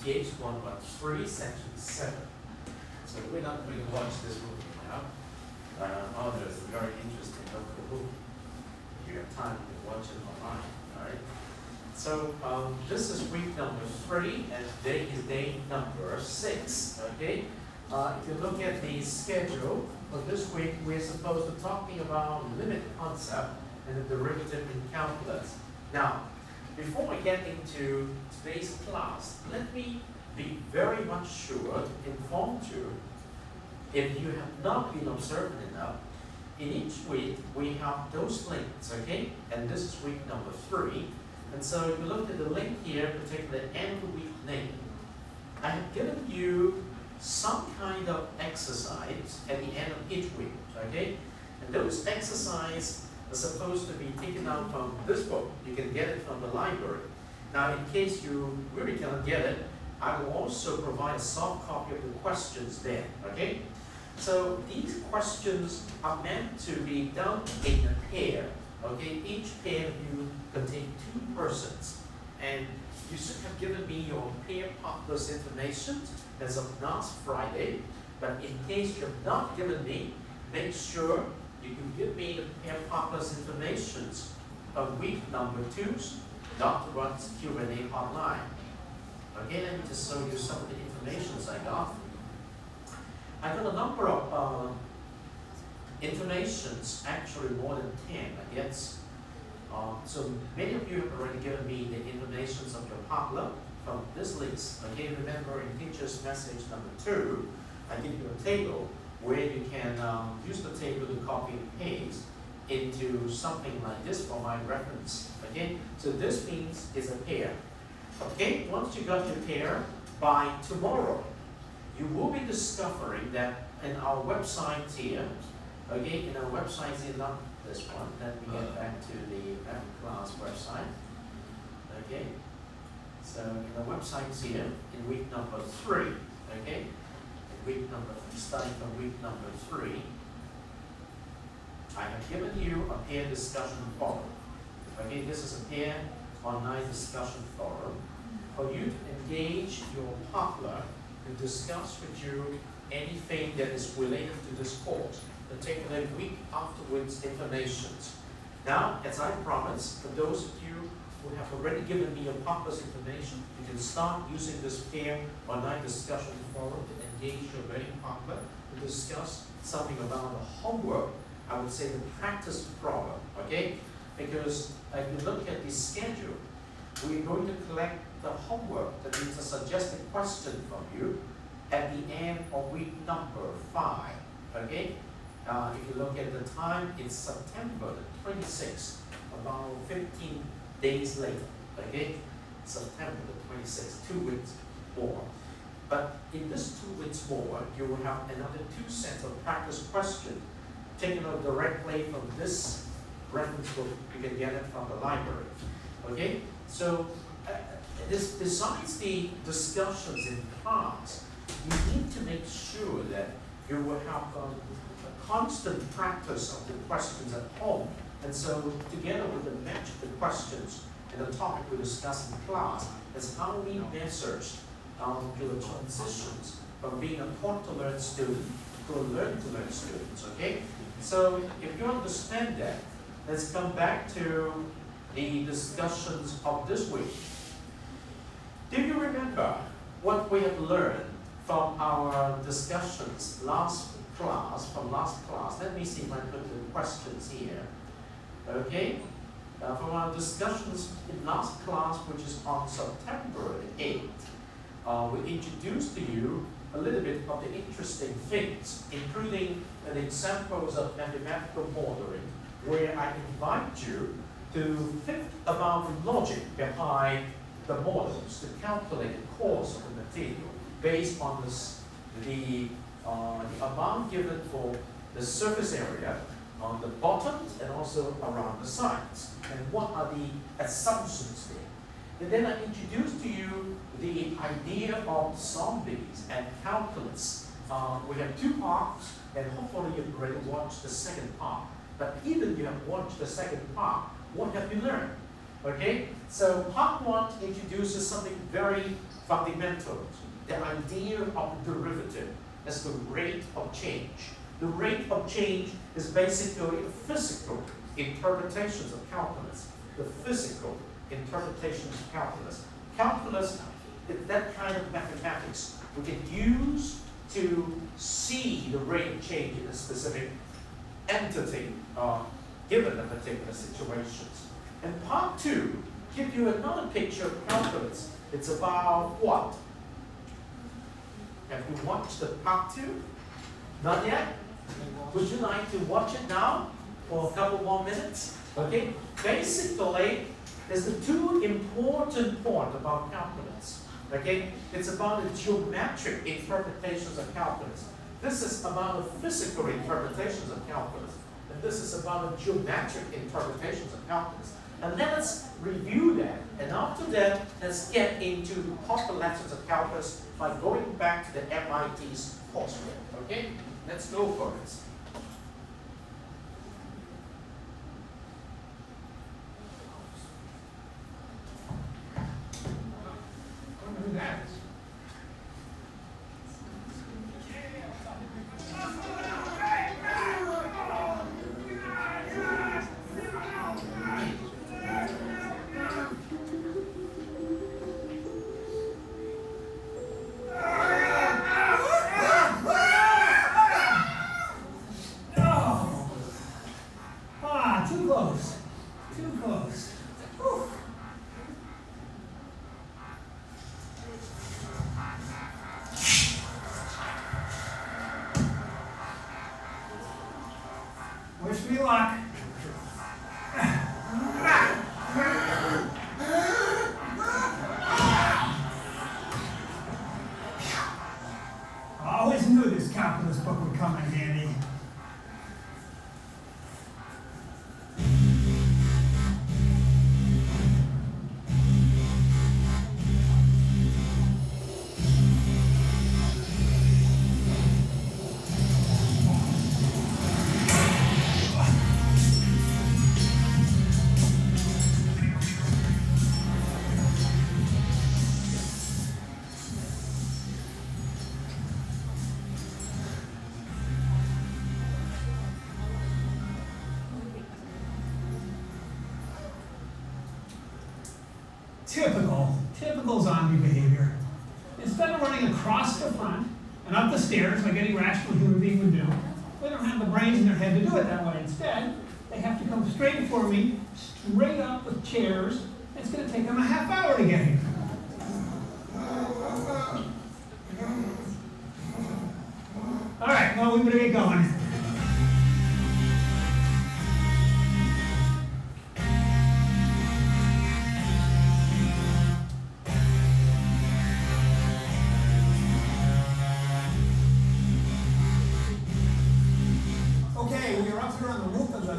MATH113, section 7. So we're not going to watch this movie now. Although it's a very interesting local movie. If you have time to watch it online. Alright. So this is week number 3 and today is day number 6. Okay. If you look at the schedule for this week, we're supposed to be talking about limit concept and the derivative in calculus. Now, before I get into today's class, let me be very much sure to inform you, if you have not been observant enough, in each week we have those links, okay? And this is week number 3. And so if you look at the link here, particularly end of week name, I have given you some kind of exercise at the end of each week, okay? And those exercises are supposed to be taken out from this book. You can get it from the library. Now, in case you really cannot get it, I will also provide a soft copy of the questions there, okay? So these questions are meant to be done in a pair, okay? Each pair of you contain 2 persons. And you should have given me your pair partners information as of last Friday. But in case you have not given me, make sure you can give me the pair partners information of week number 2's Dr. Run's Q&A online. Okay, let me just show you some of the information I got. I got a number of informations, actually more than 10, I guess. So many of you have already given me the information of your partner from this list. Okay, remember in teacher's message number 2, I give you a table where you can use the table to copy and paste into something like this for my reference. Okay, so this means it's a pair. Okay, once you got your pair, by tomorrow, you will be discovering that in our website here, okay, in our website here, not this one, let me get back to the math class website. Okay, so in the website here, in week number 3, okay, starting from week number 3, I have given you a pair discussion forum. Okay, this is a pair online discussion forum for you to engage your partner to discuss with you anything that is related to this course, particularly week afterwards information. Now, as I promised, for those of you who have already given me your partner's information, you can start using this pair online discussion forum to engage your wedding partner to discuss something about the homework, I would say the practice problem, okay? Because if you look at the schedule, we're going to collect the homework, that means a suggested question from you, at the end of week number 5, okay? If you look at the time, it's September the 26th, about 15 days later, okay? September the 26th, 2 weeks more. But in this 2 weeks more, you will have another 2 sets of practice questions taken out directly from this reference book. You can get it from the library, okay? So besides the discussions in class, you need to make sure that you will have a constant practice of the questions at home. And so together with the match of the questions and the topic we discuss in class is how we research your transitions from being a taught-to-learn student to a learn-to-learn student, okay? So if you understand that, let's come back to the discussions of this week. Do you remember what we have learned from our discussions from last class? Let me see if I put the questions here. Okay? From our discussions in last class, which is on September 8th, we introduced to you a little bit of the interesting things, including the examples of mathematical modeling, where I invite you to think about the logic behind the models to calculate the cost of the material based on the amount given for the surface area on the bottoms and also around the sides, and what are the assumptions there. And then I introduced to you the idea of zombies and calculus. We have 2 parts, and hopefully you've already watched the second part. But even if you have watched the second part, what have you learned? Okay? So part 1 introduces something very fundamental, the idea of derivative as the rate of change. The rate of change is basically a physical interpretations of calculus. The physical interpretations of calculus. Calculus is that kind of mathematics we can use to see the rate of change in a specific entity given a particular situations. And part 2 gives you another picture of calculus. It's about what? Have you watched the part 2? Not yet? Would you like to watch it now for a couple more minutes? Okay? Basically, there's the two important points about calculus. Okay? It's about the geometric interpretations of calculus. This is about the physical interpretations of calculus. And this is about the geometric interpretations of calculus. And let us review that. And after that, let's get into the proper lessons of calculus by going back to the MIT's coursework. Okay? Let's go for it. Do that. Too close. Too close. Whew. Wish me luck. I always knew this calculus book would come in handy. Typical zombie behavior. Instead of running across the front and up the stairs like any rational human being would do, they don't have the brains in their head to do it that way. Instead, they have to come straight for me, straight up with chairs. It's going to take them a half hour to get here. All right, well, we better get going.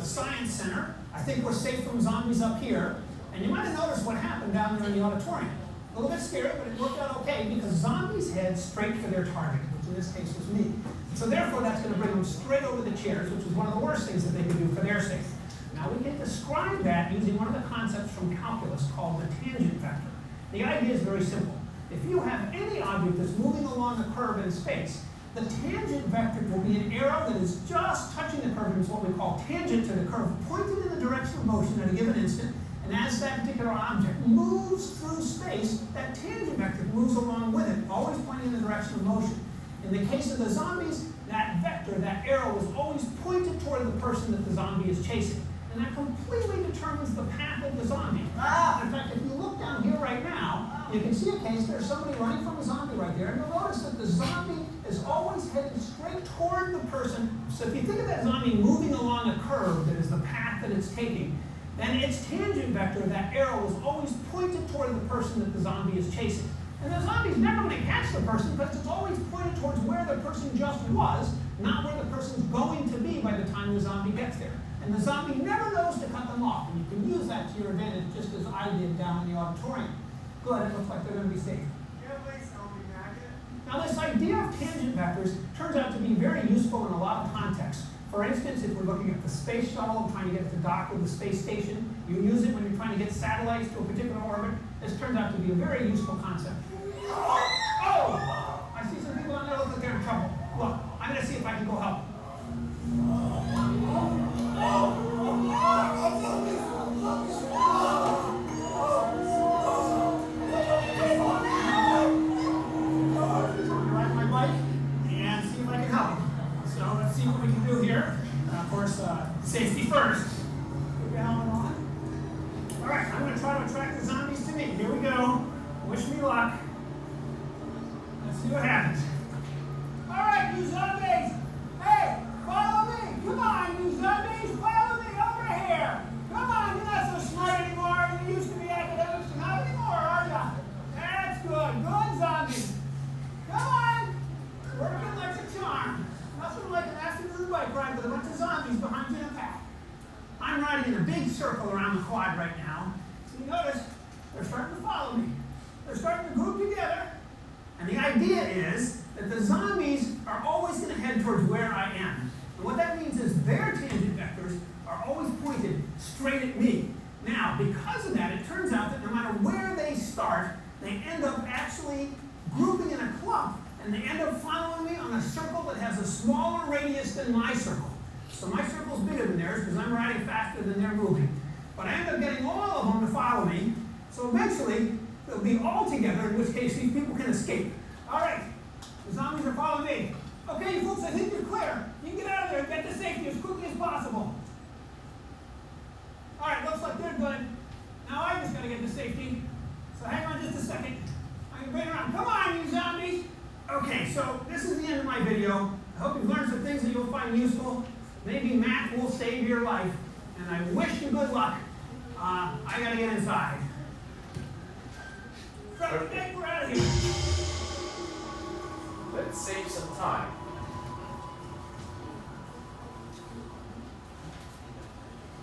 Science Center. I think we're safe from zombies up here. And you might have noticed what happened down there in the auditorium. A little bit scary, but it worked out okay because zombies head straight for their target, which in this case was me. So therefore, that's going to bring them straight over the chairs, which is one of the worst things that they can do for their safety. Now we can describe that using one of the concepts from calculus called the tangent vector. The idea is very simple. If you have any object that's moving along a curve in space, the tangent vector will be an arrow that is just touching the curve, and is what we call tangent to the curve, pointed in the direction of motion at a given instant. And as that particular object moves through space, that tangent vector moves along with it, always pointing in the direction of motion. In the case of the zombies, that vector, that arrow, is always pointed toward the person that the zombie is chasing. And that completely determines the path of the zombie. In fact, if you look down here right now, you can see a case, there's somebody running from a zombie right there, and you'll notice that the zombie is always headed straight toward the person. So if you think of that zombie moving along a curve that is the path that it's taking, then its tangent vector, that arrow, is always pointed toward the person that the zombie is chasing. And the zombie's never going to catch the person because it's always pointed towards where the person just was, not where the person's going to be by the time the zombie gets there. And the zombie never knows to cut them off. And you can use that to your advantage, just as I did down in the auditorium. Good, it looks like they're going to be safe. Now this idea of tangent vectors turns out to be very useful in a lot of contexts. For instance, if we're looking at the space shuttle and trying to get to dock with the space station, You use it when you're trying to get satellites to a particular orbit. This turns out to be a very useful concept. Oh! I see some people on there look like they're in trouble. Look, I'm going to see if I can go help. Ride my bike and see if I can help. So let's see what we can do here. Of course, safety first. Put your helmet on. All right, I'm going to try to attract the zombies to me. Here we go. Wish me luck. Let's see what happens. All right, you zombies. Hey, follow me. Come on, you zombies. Follow me over here. Come on, you're not so smart anymore. You used to be academics. You're not anymore, are you? That's good. Good, zombies. Come on. Working like a charm. Nothing like an afternoon bike ride with a bunch of zombies behind you in a pack. I'm riding in a big circle around the quad right now. So you notice they're starting to follow me. They're starting to group together. And the idea is that the zombies are always going to head towards where I am. And what that means is their tangent vectors are always pointed straight at me. Now, because of that, it turns out that no matter where they start, they end up actually grouping in a clump. And they end up following me on a circle that has a smaller radius than my circle. So my circle's bigger than theirs because I'm riding faster than they're moving. But I end up getting all of them to follow me. So eventually, they'll be all together, in which case these people can escape. All right, the zombies are following me. Okay, you folks, I think you're clear. You can get out of there and get to safety as quickly as possible. All right, looks like they're good. Now I just got to get to safety. So hang on just a second. I'm going to bring around. Come on, you zombies. Okay, so this is the end of my video. I hope you've learned some things that you'll find useful. Maybe math will save your life. And I wish you good luck. I got to get inside. Okay, we're out of here. Let's save some time.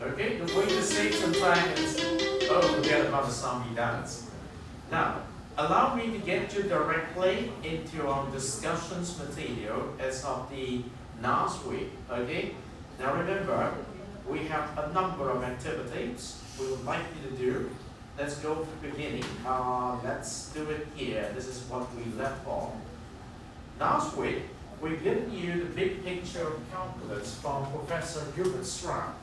Okay, the way to save some time is, forget about the zombie dance. Now, allow me to get you directly into our discussions material as of the last week, okay? Now remember, we have a number of activities we would like you to do. Let's go to the beginning. Let's do it here. This is what we left off. Last week, we've given you the big picture of calculus from Professor Gilbert Straub.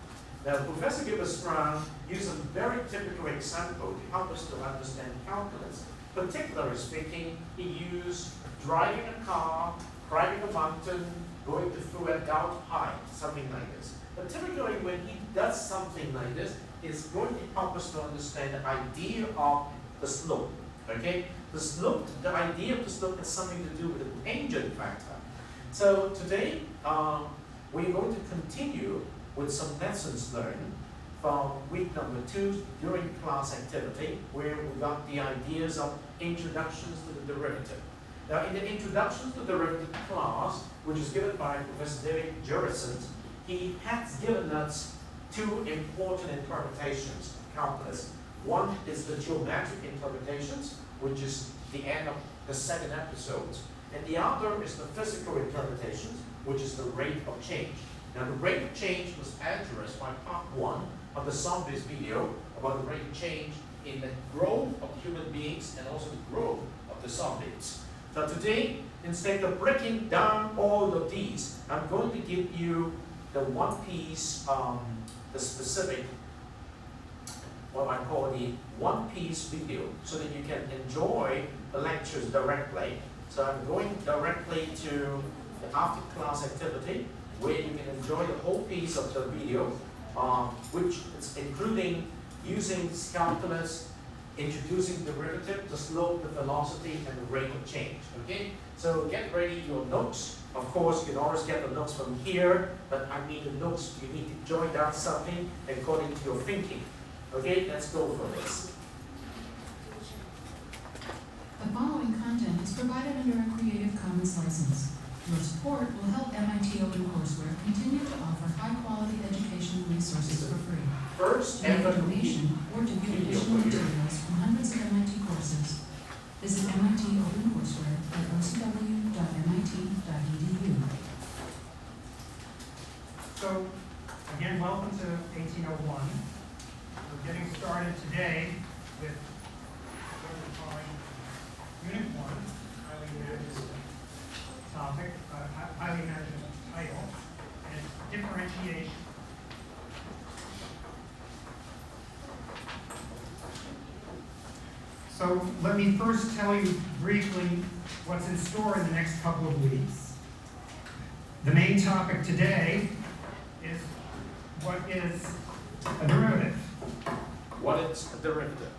Now, Professor Gilbert Straub used a very typical example to help us to understand calculus. Particularly speaking, he used driving a car, climbing a mountain, going through a gout height, something like this. But typically, when he does something like this, it's going to help us to understand the idea of the slope. Okay? The slope, the idea of the slope has something to do with the tangent factor. So today, we're going to continue with some lessons learned from week number 2 during class activity, where we got the ideas of introductions to the derivative. Now, in the introductions to the derivative class, which is given by Professor David Jurison, he has given us 2 important interpretations of calculus. One is the geometric interpretations, which is the end of the second episode. And the other is the physical interpretations, which is the rate of change. Now, the rate of change was addressed by part 1 of the zombies video about the rate of change in the growth of human beings and also the growth of the zombies. So today, instead of breaking down all of these, I'm going to give you the one piece, the specific, what I call the one piece video, so that you can enjoy the lectures directly. So I'm going directly to the after class activity, where you can enjoy the whole piece of the video, which is including using calculus, introducing derivative, the slope, the velocity, and the rate of change. Okay? So get ready your notes. Of course, you can always get the notes from here, but I mean the notes, you need to join down something according to your thinking. Okay, let's go for this. The following content is provided under a Creative Commons license. Your support will help MIT OpenCourseWare continue to offer high-quality educational resources for free. First, To make a donation or to view additional materials from hundreds of MIT courses, visit MIT OpenCourseWare at ocw.mit.edu. So, again, welcome to 1801. We're getting started today with what we're calling Unit 1, highly managed topic, highly managed title, and it's differentiation. So let me first tell you briefly what's in store in the next couple of weeks. The main topic today is what is a derivative. What is a derivative?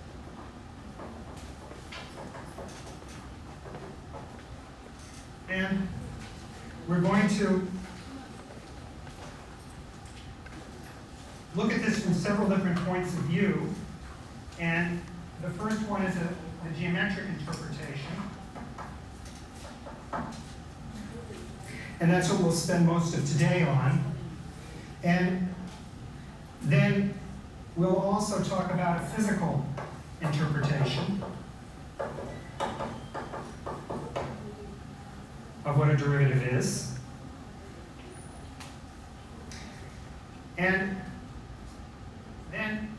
And we're going to look at this from several different points of view. And the first one is the geometric interpretation. And that's what we'll spend most of today on. And then we'll also talk about a physical interpretation of what a derivative is. And then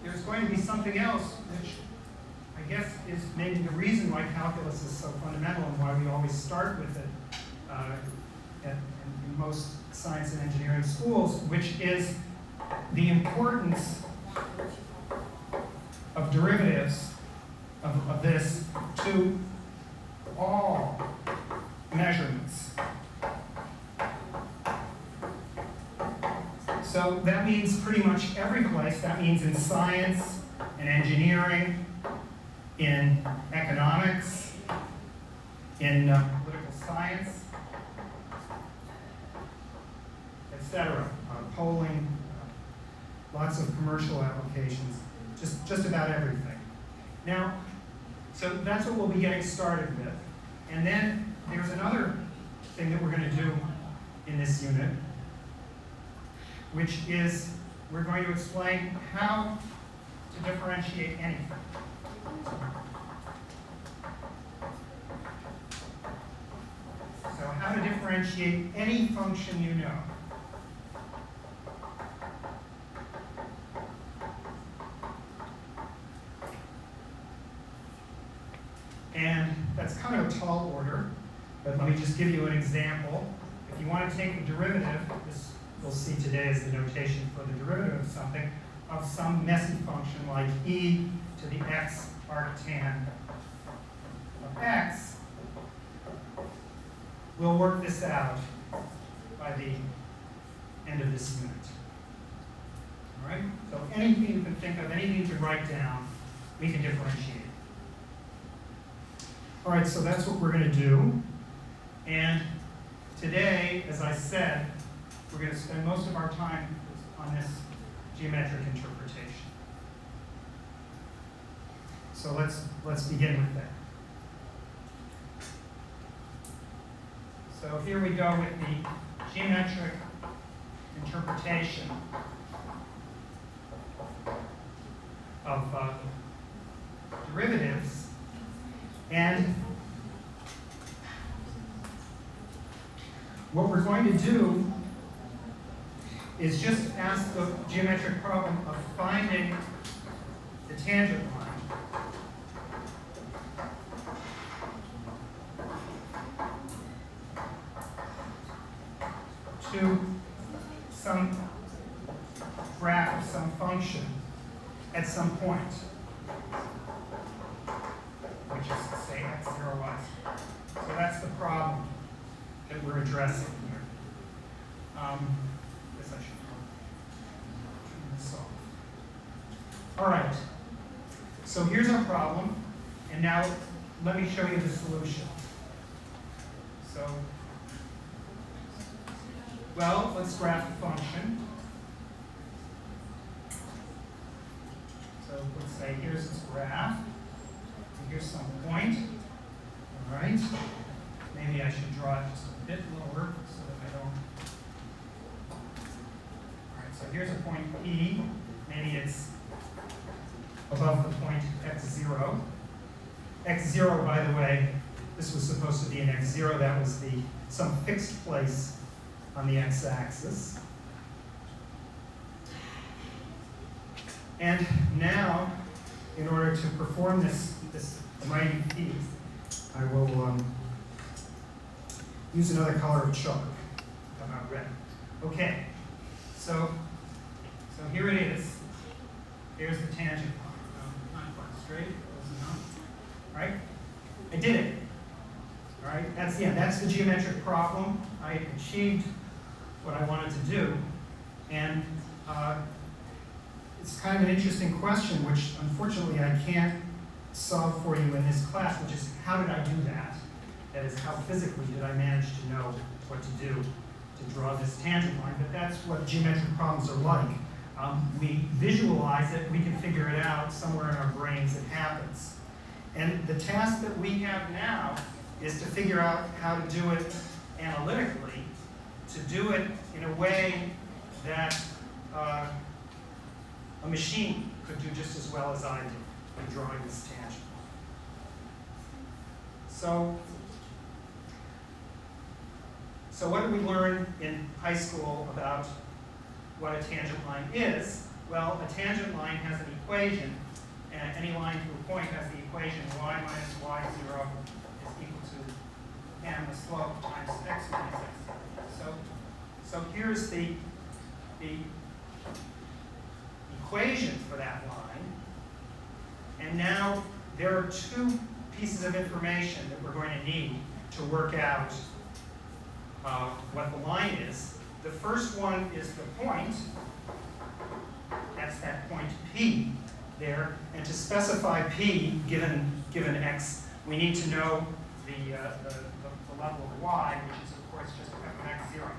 there's going to be something else which I guess is maybe the reason why calculus is so fundamental and why we always start with it in most science and engineering schools, which is the importance of derivatives of this to all measurements. So that means pretty much every place. That means in science, in engineering, in economics, in political science, etc. Polling, lots of commercial applications, just about everything. Now, so that's what we'll be getting started with. And then there's another thing that we're going to do in this unit, which is we're going to explain how to differentiate anything. So how to differentiate any function you know. And that's kind of a tall order, but let me just give you an example. If you want to take a derivative, this you'll see today is the notation for the derivative of something, of some messy function like e to the x arctan of x, we'll work this out by the end of this unit. All right? So anything you can think of, anything you can write down, we can differentiate. All right, so that's what we're going to do. And today, as I said, we're going to spend most of our time on this geometric interpretation. So let's begin with that. So here we go with the geometric interpretation of derivatives. And what we're going to do is just ask the geometric problem of finding the tangent line to some graph of some function at some point, which is, say, x0, y. So that's the problem that we're addressing here. Guess I should turn this off. All right. So here's our problem, and now let me show you the solution. So, well, let's graph the function. So let's say here's this graph. Here's some point. All right. Maybe I should draw it just a bit lower so that I don't. All right. So here's a point P. Maybe it's above the point x0. x0, by the way, this was supposed to be an x0. That was some fixed place on the x-axis. And now, in order to perform this mighty feat, I will use another color of chalk. How about red? Okay, so here it is. Here's the tangent line. Not quite straight, close enough. All right, I did it. All right, that's the geometric problem. I achieved what I wanted to do, and it's kind of an interesting question, which unfortunately I can't solve for you in this class, which is how did I do that? That is, how physically did I manage to know what to do to draw this tangent line? But that's what geometric problems are like. We visualize it, we can figure it out somewhere in our brains, it happens. And the task that we have now is to figure out how to do it analytically, to do it in a way that a machine could do just as well as I did in drawing this tangent. So what did we learn in high school about what a tangent line is? Well, a tangent line has an equation, and any line to a point has the equation y minus y0 is equal to m, the slope, times x minus x0. So here's the equation for that line. And now there are two pieces of information that we're going to need to work out what the line is. The first one is the point. That's that point P there. And to specify P, given x, we need to know the level of y, which is of course just f of x0.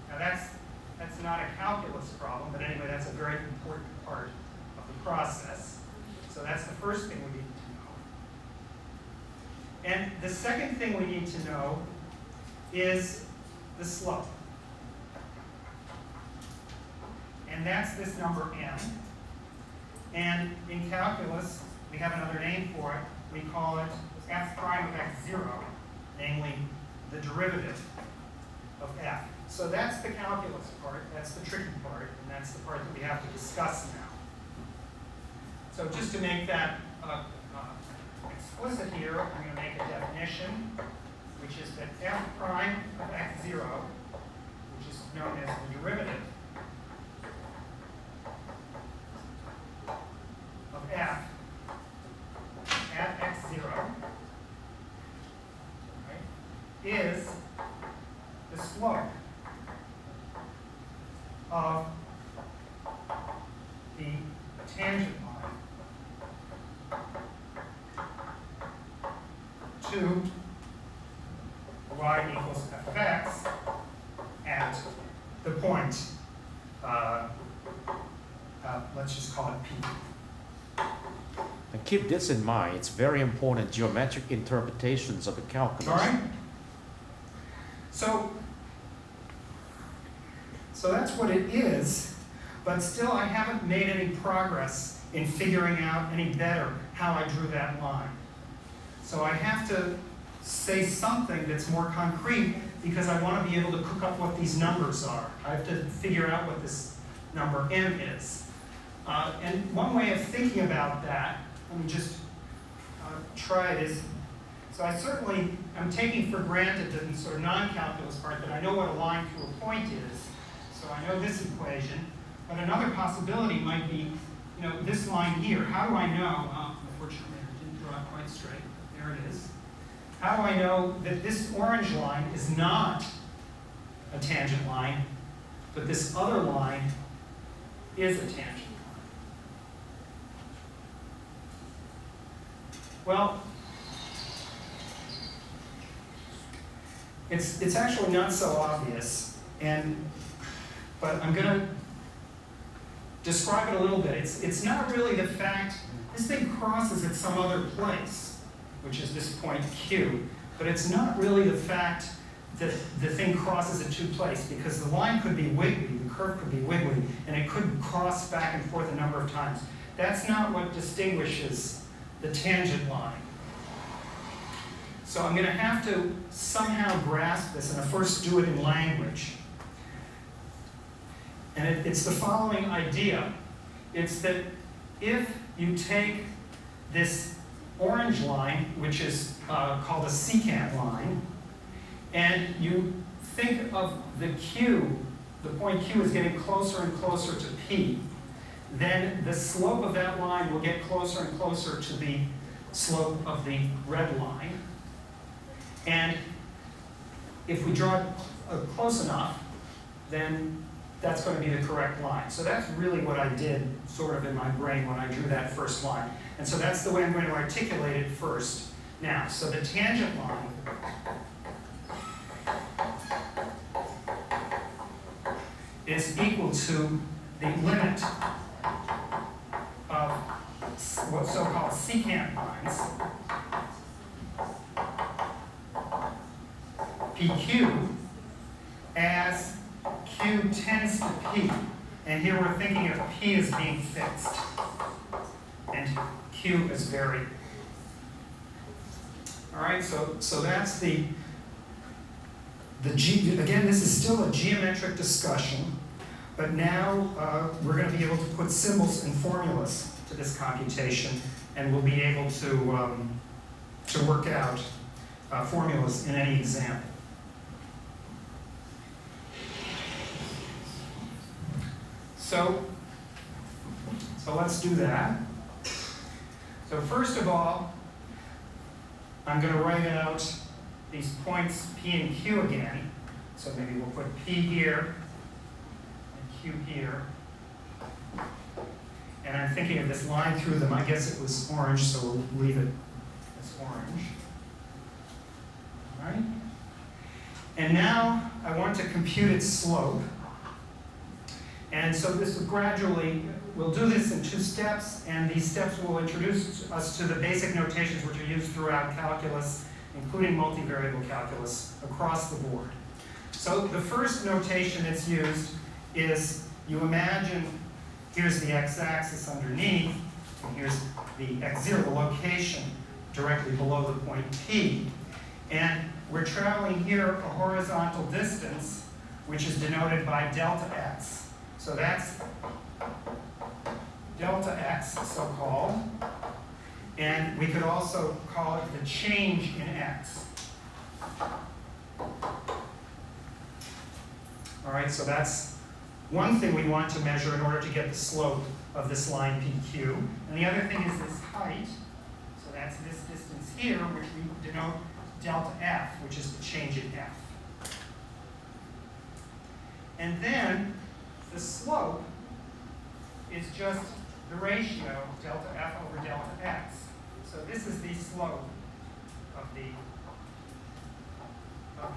Now that's not a calculus problem, but anyway, that's a very important part of the process. So that's the first thing we need to know. And the second thing we need to know is the slope. And that's this number m. And in calculus, we have another name for it. We call it f prime of x0, namely the derivative of f. So that's the calculus part, that's the tricky part, and that's the part that we have to discuss now. So just to make that explicit here, I'm going to make a definition, which is that f prime of x0, which is known as the derivative of f at x0, right, is the slope of the tangent line to y equals f of x at the point, let's just call it P. And keep this in mind, it's very important geometric interpretations of the calculus. All right? So that's what it is, but still I haven't made any progress in figuring out any better how I drew that line. So I have to say something that's more concrete because I want to be able to cook up what these numbers are. I have to figure out what this number m is. And one way of thinking about that, let me just try it, is, so I certainly am taking for granted that in the sort of non-calculus part that I know what a line through a point is. So I know this equation. But another possibility might be, this line here. How do I know, unfortunately I didn't draw it quite straight, there it is. How do I know that this orange line is not a tangent line, but this other line is a tangent line? Well, it's actually not so obvious, but I'm going to describe it a little bit. It's not really the fact, this thing crosses at some other place, which is this point Q, but it's not really the fact that the thing crosses at two places, because the line could be wiggly, the curve could be wiggly, and it could cross back and forth a number of times. That's not what distinguishes the tangent line. So I'm going to have to somehow grasp this, and I'll first do it in language. And it's the following idea. It's that if you take this orange line, which is called a secant line, and you think of the Q, the point Q is getting closer and closer to P, then the slope of that line will get closer and closer to the slope of the red line. And if we draw it close enough, then that's going to be the correct line. So that's really what I did sort of in my brain when I drew that first line. And so that's the way I'm going to articulate it first. Now, so the tangent line is equal to the limit of what's so-called secant lines, PQ, as Q tends to P. And here we're thinking of P as being fixed, and Q as varying. All right, so that's the G. Again, this is still a geometric discussion, but now we're going to be able to put symbols and formulas to this computation, and we'll be able to work out formulas in any example. So let's do that. So first of all, I'm going to write out these points P and Q again. So maybe we'll put P here and Q here. And I'm thinking of this line through them. I guess it was orange, so we'll leave it as orange. All right. And now I want to compute its slope. And so this will gradually, we'll do this in 2 steps, and these steps will introduce us to the basic notations which are used throughout calculus, including multivariable calculus, across the board. So the first notation that's used is, you imagine, here's the x-axis underneath, and here's the x0, the location directly below the point P. And we're traveling here a horizontal distance, which is denoted by delta x. So that's delta x, so-called. And we could also call it the change in x. All right, so that's one thing we want to measure in order to get the slope of this line PQ. And the other thing is this height. So that's this distance here, which we denote delta f, which is the change in f. And then the slope is just the ratio delta f over delta x. So this is the slope of the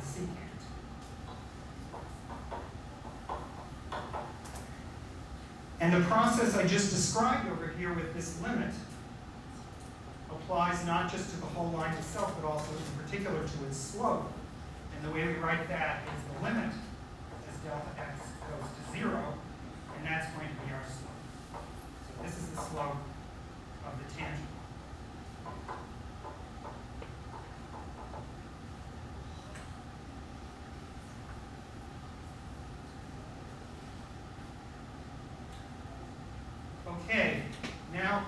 secant. And the process I just described over here with this limit applies not just to the whole line itself, but also in particular to its slope. And the way we write that is the limit as delta x goes to 0, and that's going to be our slope. So this is the slope of the tangent. Okay, now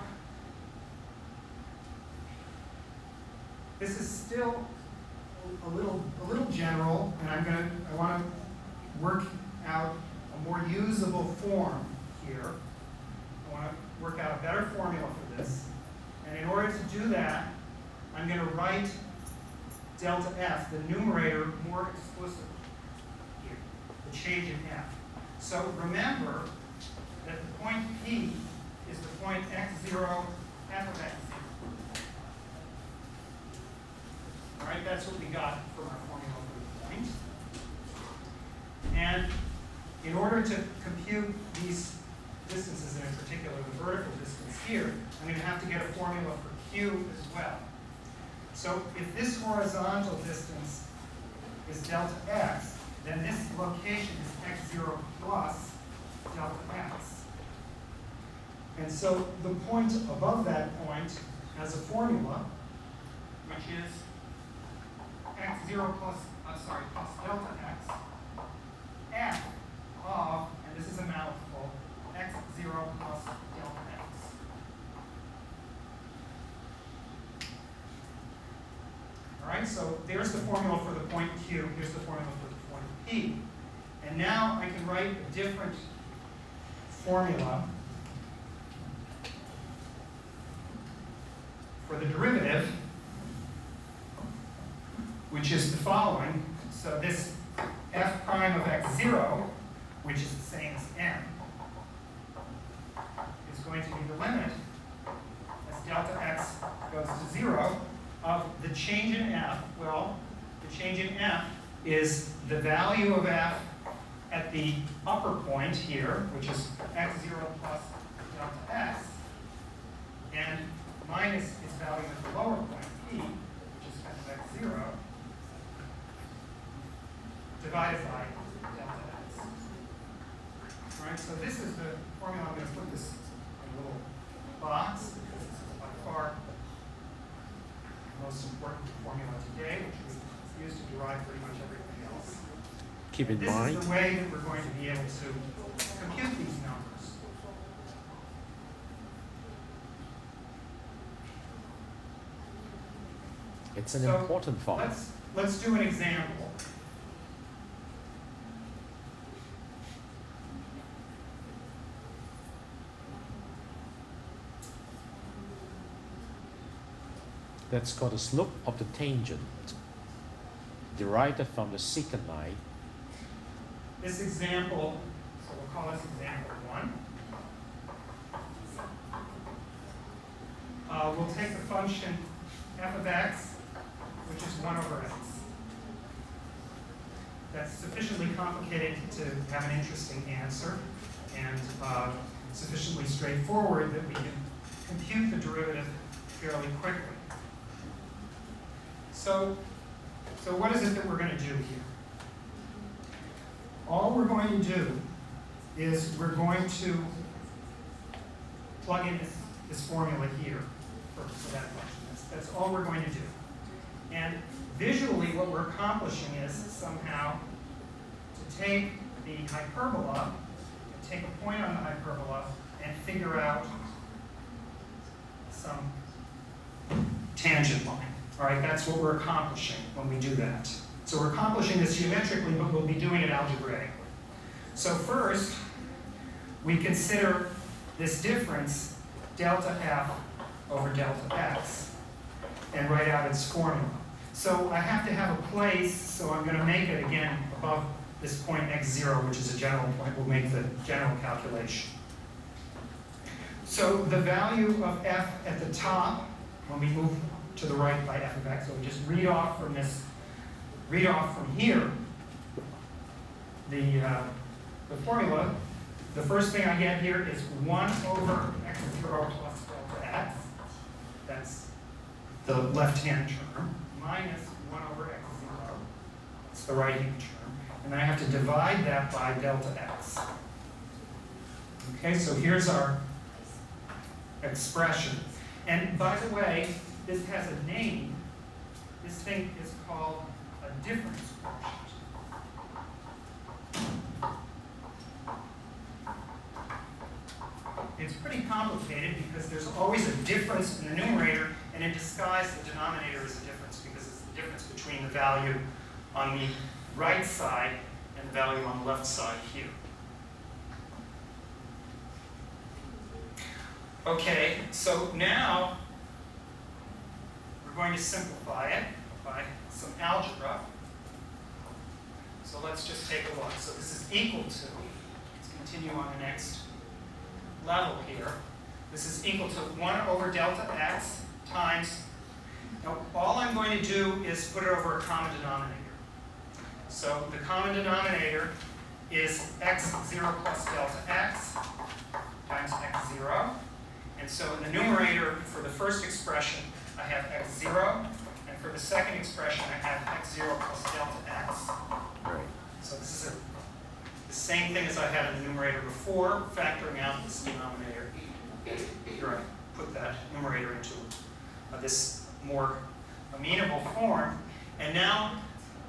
this is still a little general, and I want to work out a more usable form here. I want to work out a better formula for this, and in order to do that, I'm going to write delta f, the numerator, more explicitly here, the change in f. So remember that the point P is the point x0, f of x0. All right, that's what we got from our formula for the point. And in order to compute these distances, and in particular the vertical distance here, I'm going to have to get a formula for Q as well. So if this horizontal distance is delta x, then this location is x0 plus delta x. And so the point above that point has a formula, which is x0 plus delta x, f of, and this is a mouthful, x0 plus delta x. right? So there's the formula for the point Q, here's the formula for the point P. And now I can write a different formula for the derivative, which is the following. So this f prime of x0, which is the same as m, is going to be the limit as delta x goes to 0 of the change in f. Well, the change in f is the value of f at the upper point here, which is x0 plus delta x, and minus its value at the lower point, p, which is f of x0, divided by delta x. All right, so this is the formula. I'm going to put this in a little box, because this is by far the most important formula today, which we use to derive pretty much everything else. Keep in mind. This is the way that we're going to be able to compute these numbers. It's an important formula. Let's do an example. That's called the slope of the tangent, derived from the secant line. This example, so we'll call this example 1. We'll take the function f of x, which is 1 over x. That's sufficiently complicated to have an interesting answer, and sufficiently straightforward that we can compute the derivative fairly quickly. So what is it that we're going to do here? All we're going to do is we're going to plug in this formula here for that function. That's all we're going to do. And visually what we're accomplishing is somehow to take the hyperbola, and take a point on the hyperbola, and figure out some tangent line. All right, that's what we're accomplishing when we do that. So we're accomplishing this geometrically, but we'll be doing it algebraically. So first, we consider this difference, delta f over delta x, and write out its formula. So I have to have a place, so I'm going to make it again above this point x0, which is a general point. We'll make the general calculation. So the value of f at the top, when we move to the right by f of x, so we just read off from here the formula. The first thing I get here is 1 over x0 plus delta x. That's the left-hand term, minus 1 over x0. That's the right-hand term. And then I have to divide that by delta x. Okay, so here's our expression. And by the way, this has a name. This thing is called a difference quotient. It's pretty complicated because there's always a difference in the numerator, and in disguise the denominator is a difference because it's the difference between the value on the right side and the value on the left side here. Okay, so now we're going to simplify it by some algebra. So let's just take a look. So this is equal to, let's continue on the next level here. This is equal to 1 over delta x times, now all I'm going to do is put it over a common denominator. So the common denominator is x0 plus delta x times x0. And so in the numerator, for the first expression, I have x0, and for the second expression, I have x0 plus delta x. Right. So this is the same thing as I had in the numerator before, factoring out this denominator. Here I put that numerator into this more amenable form. And now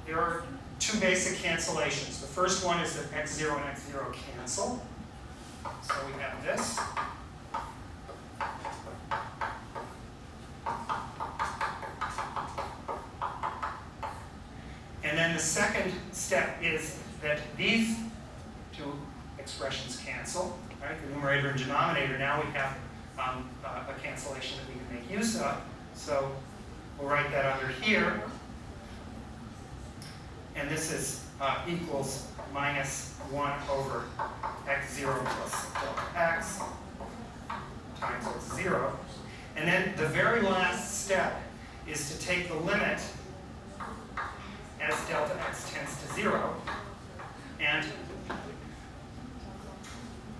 there are two basic cancellations. The first one is that x0 and x0 cancel. So we have this. then the second step is that these two expressions cancel, right? The numerator and denominator. Now we have a cancellation that we can make use of. So we'll write that under here. And this is equals minus 1 over x0 plus delta x times x0. And then the very last step is to take the limit as delta x tends to 0. And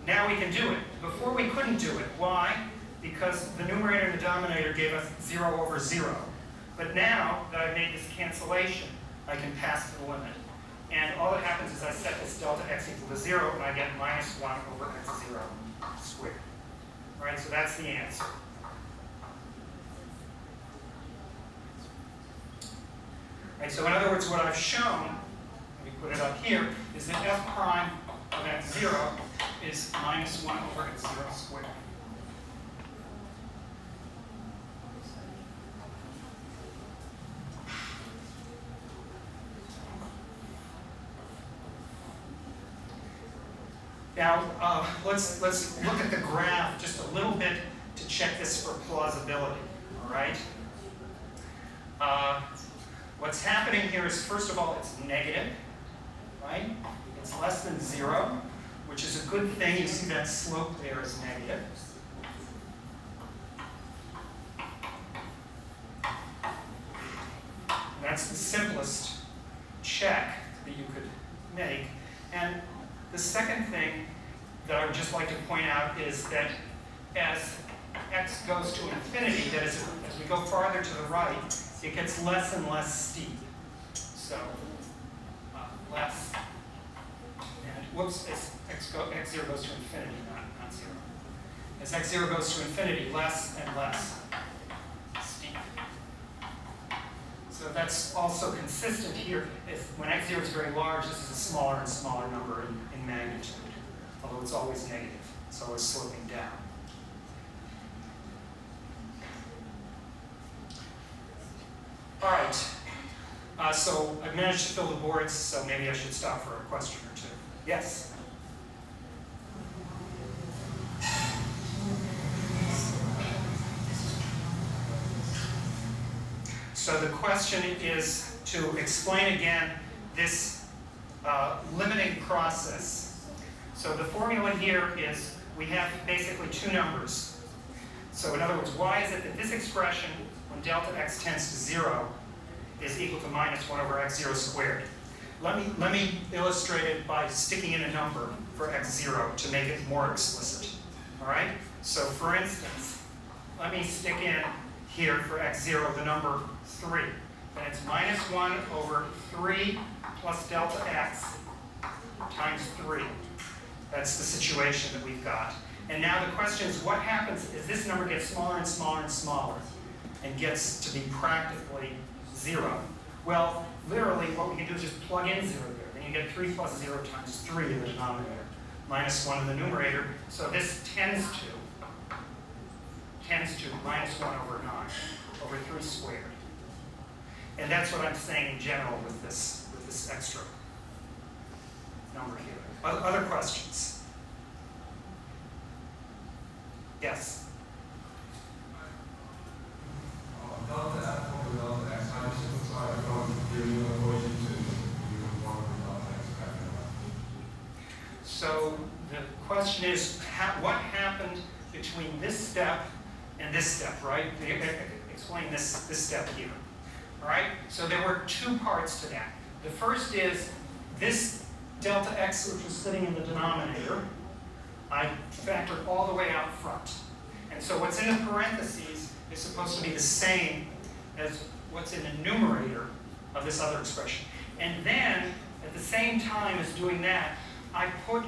now we can do it. Before we couldn't do it. Why? Because the numerator and the denominator gave us 0 over 0. But now that I've made this cancellation, I can pass the limit. And all that happens is I set this delta x equal to 0, and I get minus 1 over x0 squared. All right, so that's the answer. Right, so in other words, what I've shown, let me put it up here, is that f prime of x0 is minus 1 over x0 squared. Now, let's look at the graph just a little bit to check this for plausibility, all right? What's happening here is, first of all, it's negative, right? It's less than 0, which is a good thing. You see that slope there is negative. And that's the simplest check that you could make. And the second thing that I would just like to point out is that as x goes to infinity, that is, as we go farther to the right, it gets less and less steep. So, less, and whoops, as x0 goes to infinity, not 0. As x0 goes to infinity, less and less steep. So that's also consistent here. When x0 is very large, this is a smaller and smaller number in magnitude, although it's always negative. It's always sloping down. All right. So I've managed to fill the boards, so maybe I should stop for a question or two. Yes? So the question is to explain again this limiting process. So the formula here is we have basically two numbers. So in other words, why is it that this expression, when delta x tends to 0, is equal to minus 1 over x0 squared? Let me illustrate it by sticking in a number for x0 to make it more explicit. All right? So for instance, let me stick in here for x0 the number 3. And it's minus 1 over 3 plus delta x times 3. That's the situation that we've got. And now the question is, what happens as this number gets smaller and smaller and smaller and gets to be practically 0? Well, literally what we can do is just plug in 0 there. Then you get 3 plus 0 times 3 in the denominator, minus 1 in the numerator. So this tends to minus 1 over 9 over 3 squared. And that's what I'm saying in general with this extra number here. Other questions? Yes? Delta f over delta x, how do you simplify it from your new equation to u1 over delta x back in left? So the question is, what happened between this step and this step, right? Explain this step here. All right? So there were two parts to that. The first is this delta x, which was sitting in the denominator, I factored all the way out front. And so what's in the parentheses is supposed to be the same as what's in the numerator of this other expression. And then, at the same time as doing that, I put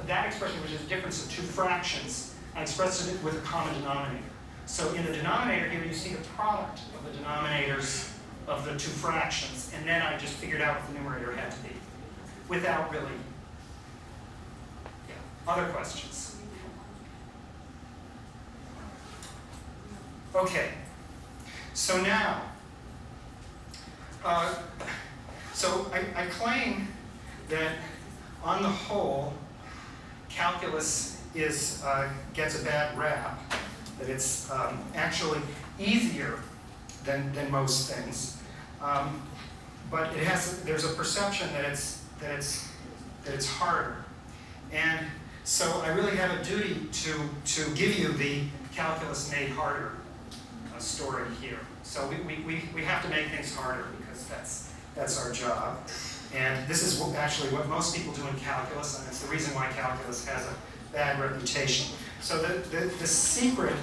that expression, which is the difference of two fractions, I expressed it with a common denominator. So in the denominator here, you see the product of the denominators of the two fractions, and then I just figured out what the numerator had to be, without really, Other questions? Okay, so now, So I claim that on the whole, calculus gets a bad rap, that it's actually easier than most things. But there's a perception that it's harder. And so I really have a duty to give you the calculus made harder story here. So we have to make things harder because that's our job. And this is actually what most people do in calculus, and it's the reason why calculus has a bad reputation. So the secret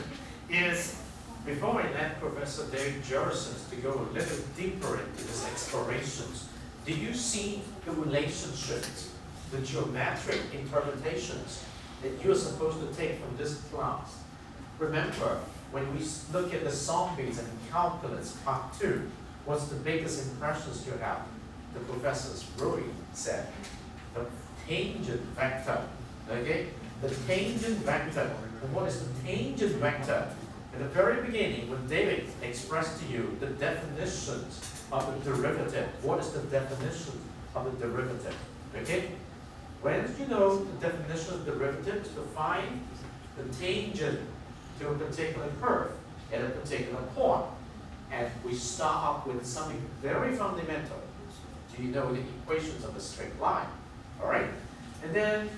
is, before I let Professor David Jerison to go a little deeper into his explorations, do you see the relationships, the geometric interpretations that you're supposed to take from this class? Remember, when we look at the zombies and calculus part 2, what's the biggest impressions you have? The professors really said the tangent vector, okay? The tangent vector. And what is the tangent vector? In the very beginning, when David expressed to you the definitions of the derivative, what is the definition of the derivative? Okay? When you know the definition of derivative, to find the tangent to a particular curve at a particular point. And we start off with something very fundamental. Do you know the equations of a straight line? All right? And then,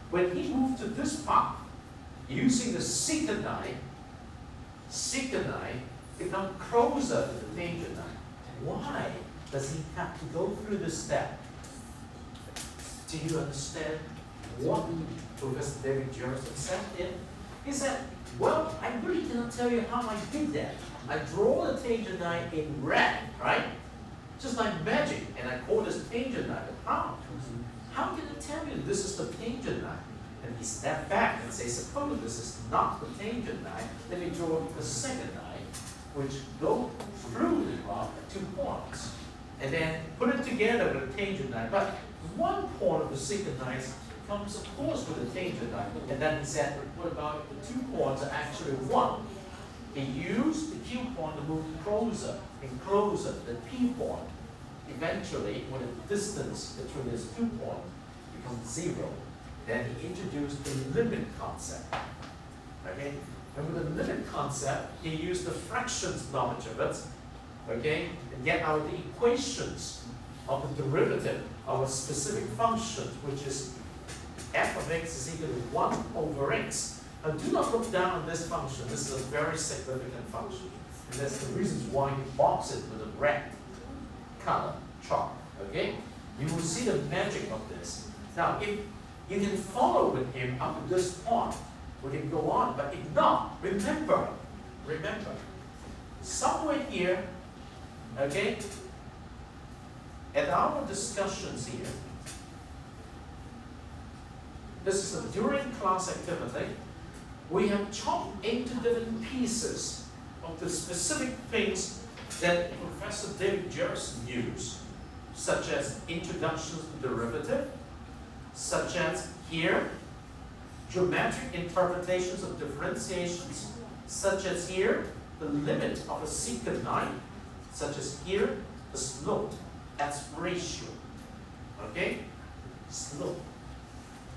when he moved to this part, using the secant line become closer to the tangent line. Why does he have to go through this step? Do you understand what Professor David Jerison said in? He said, well, I really cannot tell you how I did that. I draw the tangent line in red, right? Just like magic, and I call this tangent line. How can I tell you this is the tangent line? And he stepped back and says, suppose this is not the tangent line, let me draw the second line, which go through the graph at 2 points. And then put it together with a tangent line. But one point of the secant line comes, of course, with a tangent line. And then he said, what about the 2 points are actually 1? He used the Q point to move closer and closer to the P point. Eventually, when the distance between these 2 points becomes 0, then he introduced the limit concept. Okay? And with the limit concept, he used the fractions knowledge of it, okay, and get out the equations of the derivative of a specific function, which is f of x is equal to 1 over x. Now, do not look down on this function. This is a very significant function. And that's the reasons why he boxed it with a red color chalk. Okay? You will see the magic of this. Now, if you can follow with him up to this point, we can go on. But if not, remember, somewhere here, okay, at our discussions here, this is a during class activity, we have chopped into different pieces of the specific things that Professor David Jerison used, such as introductions to derivative, such as here, geometric interpretations of differentiations, such as here, the limit of a secant line, such as here, the slope, that's ratio. Okay? Slope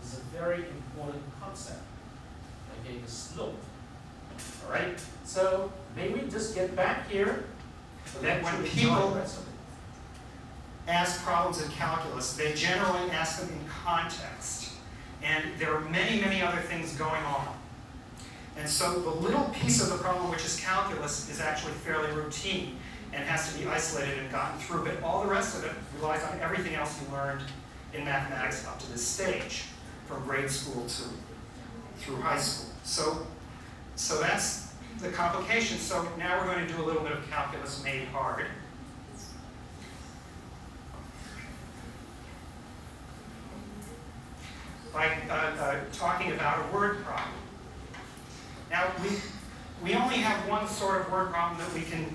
is a very important concept. Okay, the slope. All right? So, may we just get back here? that when people ask problems in calculus, they generally ask them in context. And there are many, many other things going on. And so the little piece of the problem, which is calculus, is actually fairly routine and has to be isolated and gotten through. But all the rest of it relies on everything else you learned in mathematics up to this stage, from grade school to through high school. So that's the complication. So now we're going to do a little bit of calculus made hard. By talking about a word problem. Now, we only have one sort of word problem that we can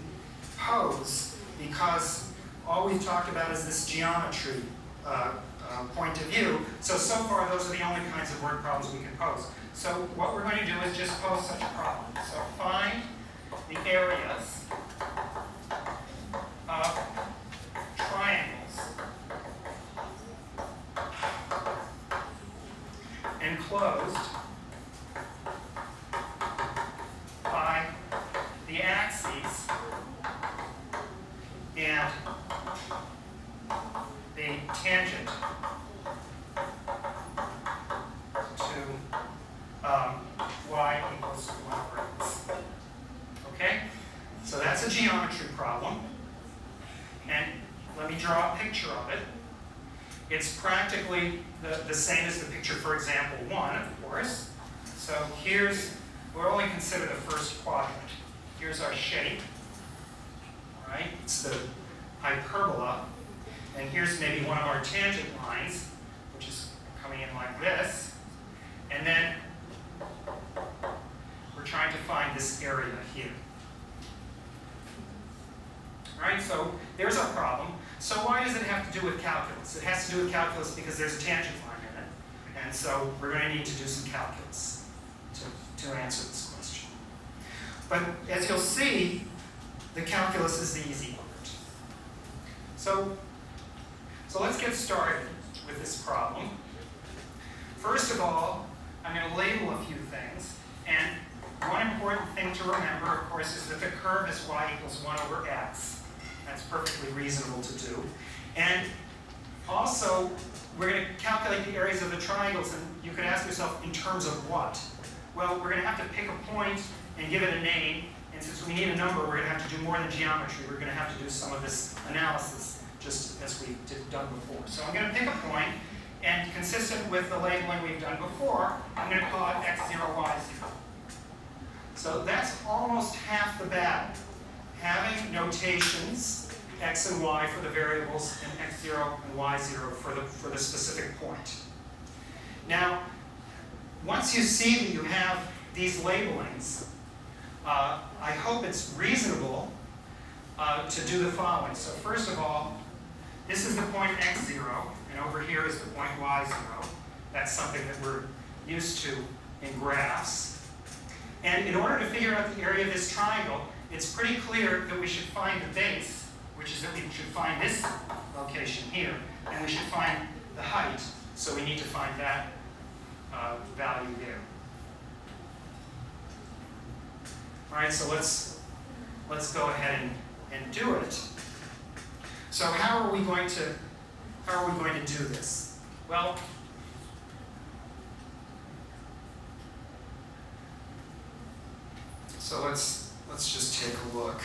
pose because all we've talked about is this geometry point of view. So far, those are the only kinds of word problems we can pose. So what we're going to do is just pose such a problem. So find the areas of triangles enclosed by the axes and the tangent to y equals 1 over x. Okay? So that's a geometry problem. And let me draw a picture of it. It's practically the same as the picture for example 1, of course. So we'll only consider the first quadrant. Here's our shape. All right? It's the hyperbola. And here's maybe one of our tangent lines, which is coming in like this. And then we're trying to find this area here. All right, so there's our problem. So why does it have to do with calculus? It has to do with calculus because there's a tangent line in it. And so we're going to need to do some calculus to answer this question. But as you'll see, the calculus is the easy part. So let's get started with this problem. First of all, I'm going to label a few things. And one important thing to remember, of course, is that the curve is y equals 1 over x. That's perfectly reasonable to do. And also, we're going to calculate the areas of the triangles. And you could ask yourself, in terms of what? Well, we're going to have to pick a point and give it a name. And since we need a number, we're going to have to do more than geometry. We're going to have to do some of this analysis, just as we've done before. So I'm going to pick a point, and consistent with the labeling we've done before, I'm going to call it x0, y0. So that's almost half the battle. Having notations, x and y for the variables, and x0 and y0 for the specific point. Now, once you see that you have these labelings, I hope it's reasonable to do the following. So first of all, this is the point x0, and over here is the point y0. That's something that we're used to in graphs. And in order to figure out the area of this triangle, it's pretty clear that we should find the base, which is that we should find this location here, and we should find the height, so we need to find that value there. All right, so let's go ahead and do it. So how are we going to do this? Well, so let's just take a look.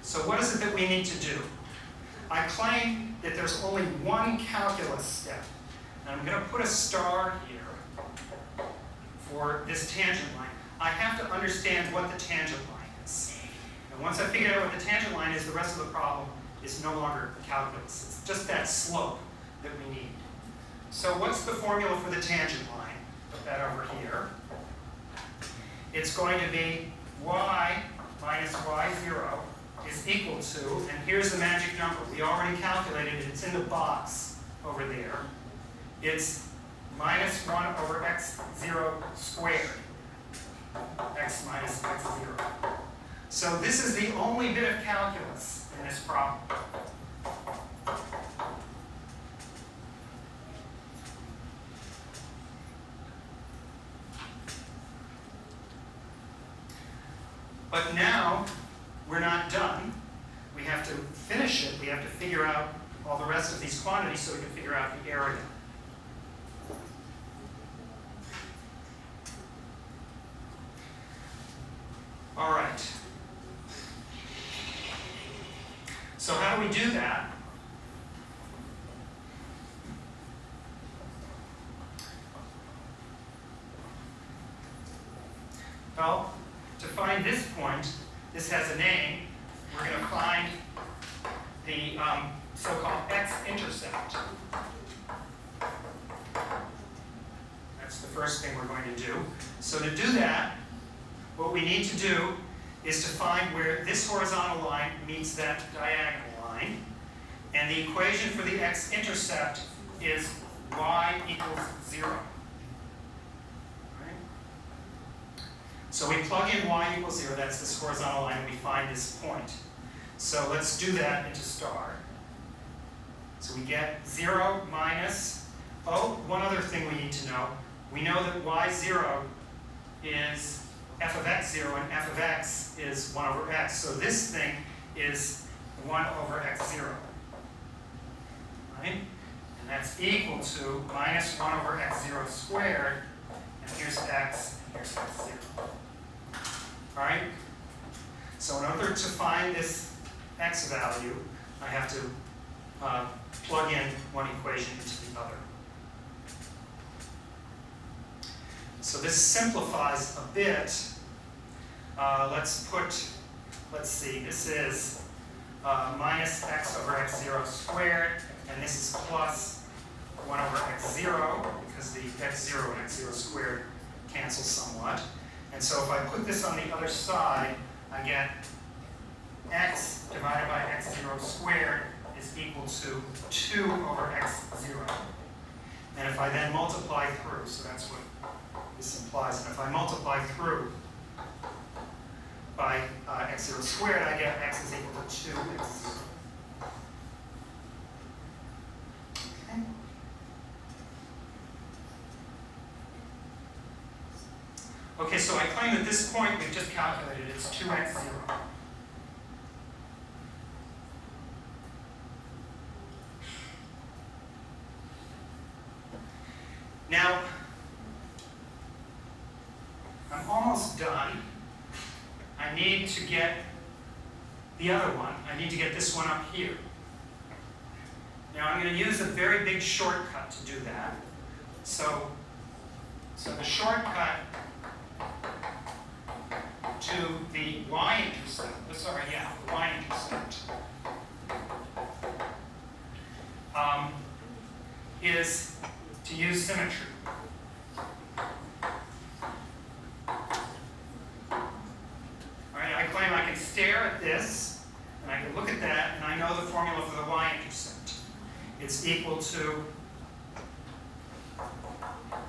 So what is it that we need to do? I claim that there's only one calculus step. And I'm going to put a star here for this tangent line. I have to understand what the tangent line is. And once I figure out what the tangent line is, the rest of the problem is no longer calculus. It's just that slope that we need. So what's the formula for the tangent line? Put that over here. It's going to be y minus y0 is equal to, and here's the magic number. We already calculated it. It's in the box over there. It's minus 1 over x0 squared. X minus x0. So this is the only bit of calculus in this problem. But now, we're not done. We have to finish it. We have to figure out all the rest of these quantities so we can figure out the area. All right. So how do we do that? Well, to find this point, this has a name. We're going to find the so-called x-intercept. That's the first thing we're going to do. So to do that, what we need to do is to find where this horizontal line meets that diagonal line. And the equation for the x-intercept is y equals 0. So we plug in y equals 0, that's this horizontal line, and we find this point. So let's do that into star. So So we get 0 minus, oh, one other thing we need to know. We know that y0 is f of x0 and f of x is 1 over x. So this thing is 1 over x0. Right? And that's equal to minus 1 over x0 squared. And here's x, and here's x0. All right? So in order to find this x value, I have to plug in one equation into the other. So this simplifies a bit. Let's see, this is minus x over x0 squared, and this is plus 1 over x0, because the x0 and x0 squared cancel somewhat. And so if I put this on the other side, I get x divided by x0 squared is equal to 2 over x0. And if I then multiply through, so that's what this implies, and if I multiply through by x0 squared, I get x is equal to 2x0. Okay. Okay, so I claim that this point we've just calculated is 2x0. Now, I'm almost done. I need to get the other one. I need to get this one up here. Now, I'm going to use a very big shortcut to do that. So the shortcut to the y-intercept, the y-intercept, is to use symmetry. Alright, I claim I can stare at this, and I can look at that, and I know the formula for the y-intercept. It's equal to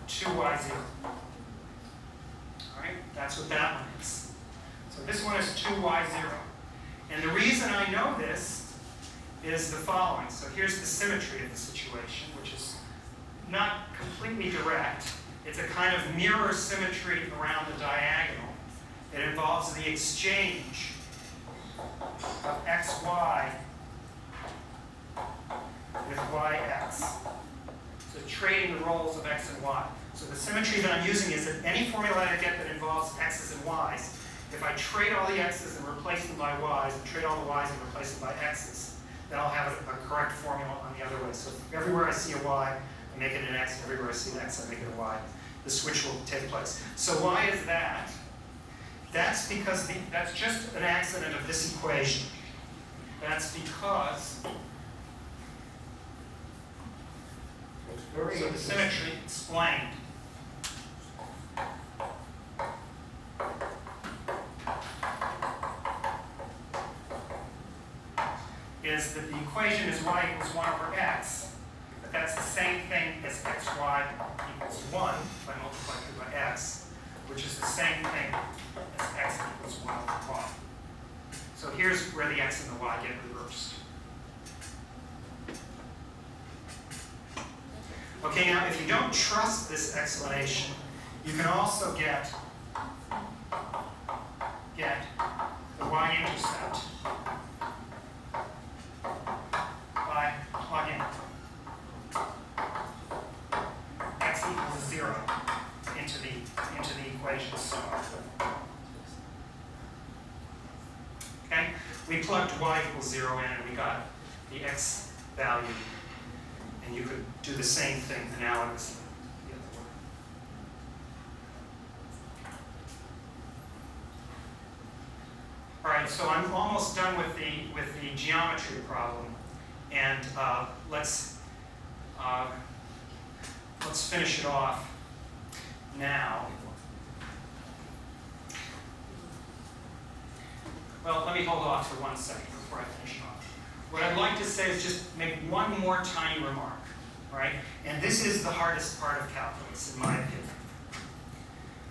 2y0. Alright, that's what that one is. So this one is 2y0. And the reason I know this is the following. So here's the symmetry of the situation, which is not completely direct. It's a kind of mirror symmetry around the diagonal. It involves the exchange of xy with yx. So trading the roles of x and y. So the symmetry that I'm using is that any formula I get that involves x's and y's, if I trade all the x's and replace them by y's, and trade all the y's and replace them by x's, then I'll have a correct formula on the other way. So everywhere I see a y, I make it an x, and everywhere I see an x, I make it a y. The switch will take place. So why is that? That's because that's just an accident of this equation. That's because so the symmetry explained. Is that the equation is y equals 1 over x, but that's the same thing as xy equals 1 if I multiply through by x, which is the same thing as x equals 1 over y. So here's where the x and the y get reversed. Okay, now if you don't trust this explanation, you can also get the y-intercept by plugging x equals 0 into the equation star. Okay, we plugged y equals 0 in, and we got the x value. And you could do the same thing analogously. All right, so I'm almost done with the geometry problem, and let's finish it off now. Well, let me hold off for 1 second before I finish it off. What I'd like to say is just make one more tiny remark, right? And this is the hardest part of calculus, in my opinion.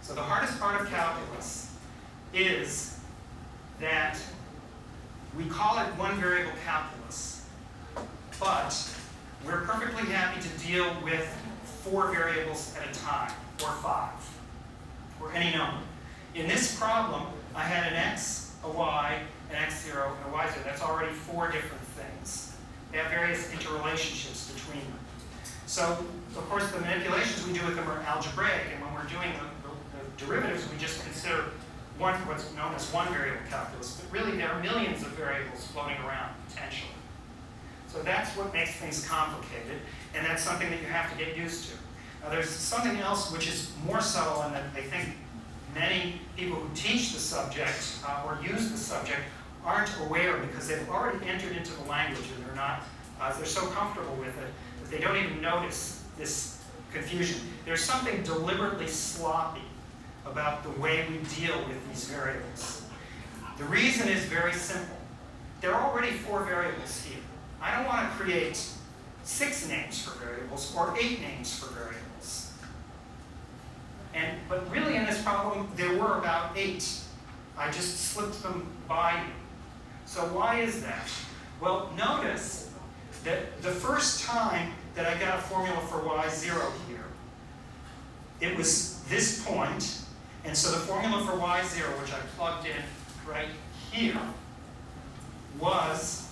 So the hardest part of calculus is that we call it one variable calculus, but perfectly happy to deal with 4 variables at a time, or 5, or any number. In this problem, I had an x, a y, an x0, and a y0. That's already 4 different things. They have various interrelationships between them. So, of course, the manipulations we do with them are algebraic, and when we're doing the derivatives, we just consider what's known as one variable calculus. But really, there are millions of variables floating around, potentially. So that's what makes things complicated, and that's something that you have to get used to. Now, there's something else which is more subtle, and that I think many people who teach the subject or use the subject aren't aware, because they've already entered into the language, and they're so comfortable with it that they don't even notice this confusion. There's something deliberately sloppy about the way we deal with these variables. The reason is very simple. There are already 4 variables here. I don't want to create 6 names for variables or 8 names for variables. But really in this problem, there were about 8. I just slipped them by you. So why is that? Well, notice that the first time that I got a formula for y0 here, it was this point, and so the formula for y0, which I plugged in right here, was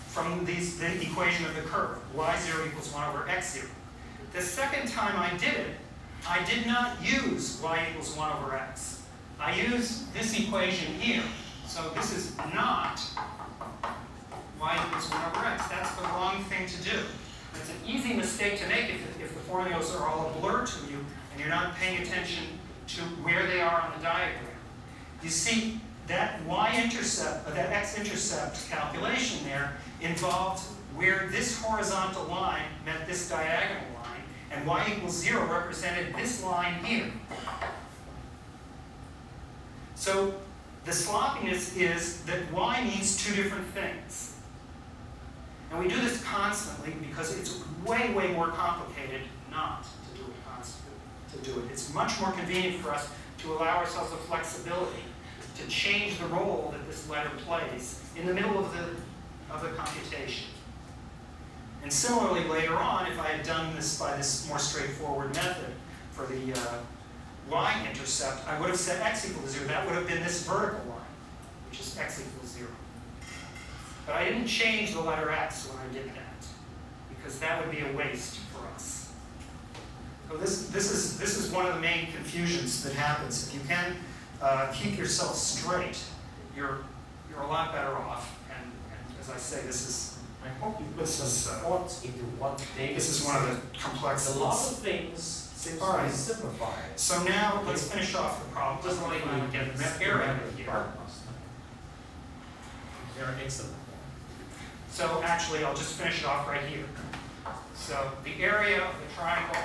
from the equation of the curve, y0 equals 1 over x0. The second time I did it, I did not use y equals 1 over x. I used this equation here. So this is not y equals 1 over x. That's the wrong thing to do. It's an easy mistake to make if the formulas are all a blur to you and you're not paying attention to where they are on the diagram. You see, that y-intercept, that x-intercept calculation there involved where this horizontal line met this diagonal line, and y equals 0 represented this line here. So the sloppiness is that y means 2 different things. And we do this constantly because it's way, way more complicated not to do it constantly. It's much more convenient for us to allow ourselves the flexibility to change the role that this letter plays in the middle of the computation. And similarly, later on, if I had done this by this more straightforward method for the y-intercept, I would have set x equals 0. That would have been this vertical line, which is x equals 0. But I didn't change the letter x when I did that, because that would be a waste for us. So this is one of the main confusions that happens. If you can keep yourself straight, you're a lot better off. And as I say, this is I hope you put some thoughts into what they. This is one of the complexities. A lot of things seem to be simplified. So now let's finish off the problem. Just like we get this area here. They're excellent. So actually, I'll just finish it off right here. So the area of the triangle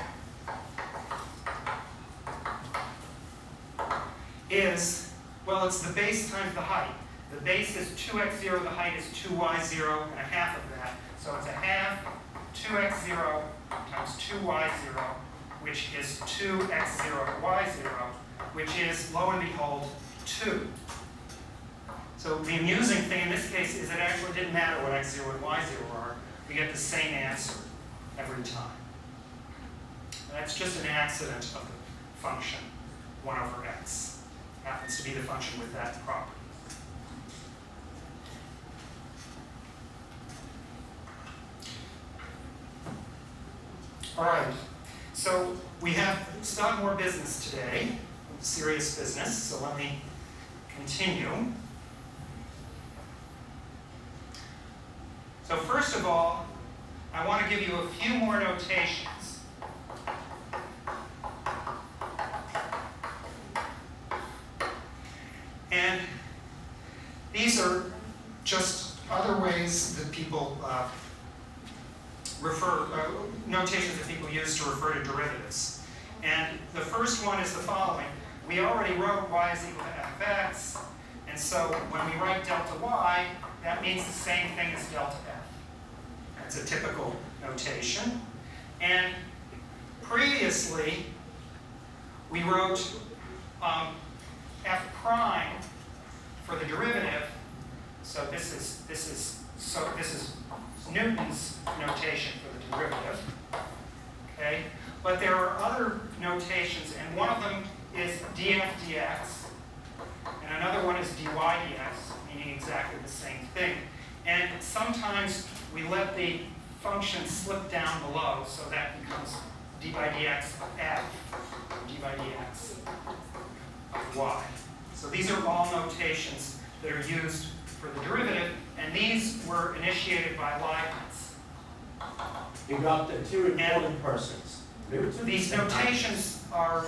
is, well, it's the base times the height. The base is 2x0, the height is 2y0, and a half of that. So it's a half 2x0 times 2y0, which is 2x0 y0, which is, lo and behold, 2. So the amusing thing in this case is it actually didn't matter what x0 and y0 are. We get the same answer every time. And that's just an accident of the function 1 over x. Happens to be the function with that property. All right, so we have still more business today, serious business, so let me continue. So first of all, I want to give you a few more notations. And these are just other ways that people notations that people use to refer to derivatives. And the first one is the following. We already wrote y is equal to f of x, and so when we write delta y, that means the same thing as delta f. That's a typical notation. And previously, we wrote f prime for the derivative. So this is Newton's notation for the derivative. Okay? But there are other notations, and one of them is df dx, and another one is dy dx, meaning exactly the same thing. And sometimes we let the function slip down below, so that becomes d by dx of f, or d by dx of y. So these are all notations that are used for the derivative, and these were initiated by Leibniz. You got the two important persons. Newton These and notations are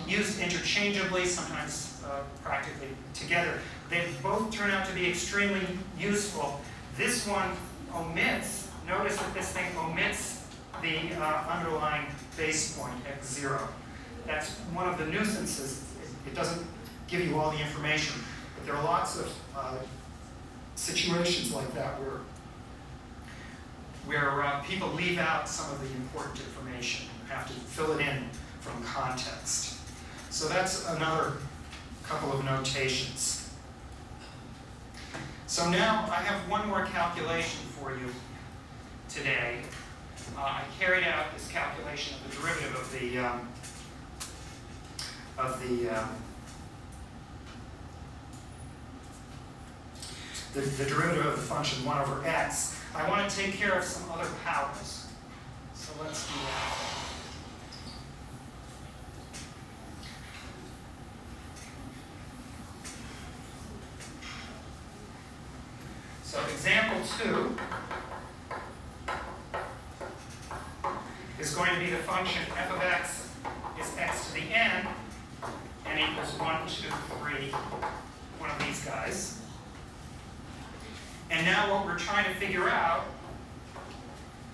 used interchangeably, sometimes practically together. They both turn out to be extremely useful. This one omits, notice that this thing omits the underlying base point, x0. That's one of the nuisances. It doesn't give you all the information, but there are lots of situations like that where people leave out some of the important information. You have to fill it in from context. So that's another couple of notations. So now I have one more calculation for you today. I carried out this calculation of the derivative the derivative of the function 1 over x. I want to take care of some other powers. So let's do that. So example 2 is going to be the function f of x is x to the n equals 1, 2, 3, one of these guys. And now what we're trying to figure out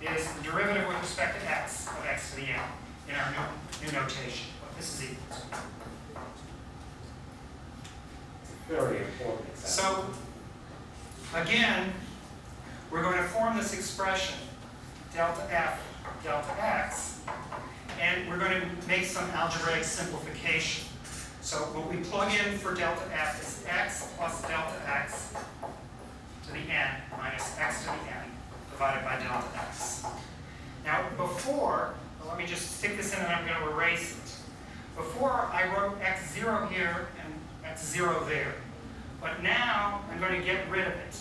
is the derivative with respect to x of x to the n in our new notation. What this is equal to. very important example. So, again, we're going to form this expression, delta f, delta x, and we're going to make some algebraic simplification. So what we plug in for delta f is x plus delta x to the n minus x to the n divided by delta x. Now before, well, let me just stick this in and I'm going to erase it. Before I wrote x0 here and x0 there. But now I'm going to get rid of it.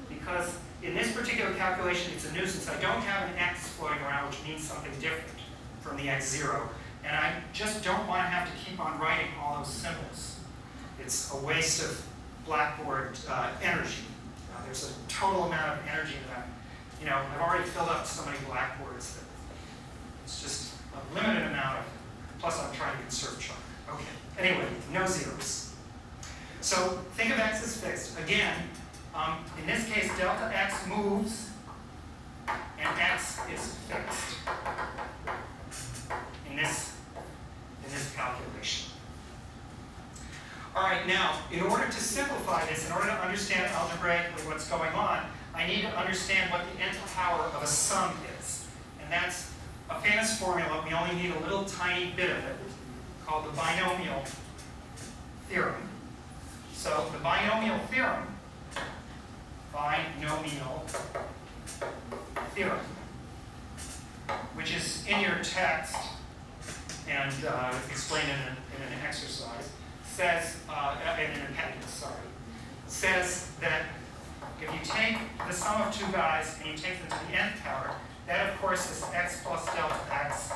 Because in this particular calculation it's a nuisance. I don't have an x floating around, which means something different from the x0. And I just don't want to have to keep on writing all those symbols. It's a waste of Blackboard energy. There's a total amount of energy that I've already filled up so many Blackboards that it's just a limited amount of, plus I'm trying to conserve charge. Okay, anyway, no zeros. So think of x as fixed. Again, in this case, delta x moves and x is fixed in this calculation. All right, now, in order to simplify this, in order to understand algebraically what's going on, I need to understand what the nth power of a sum is. And that's a famous formula. We only need a little tiny bit of it, called the binomial theorem. So the binomial theorem, which is in your text and explained in an exercise, says, in an appendix, sorry, says that if you take the sum of two guys and you take them to the nth power, that of course is x plus delta x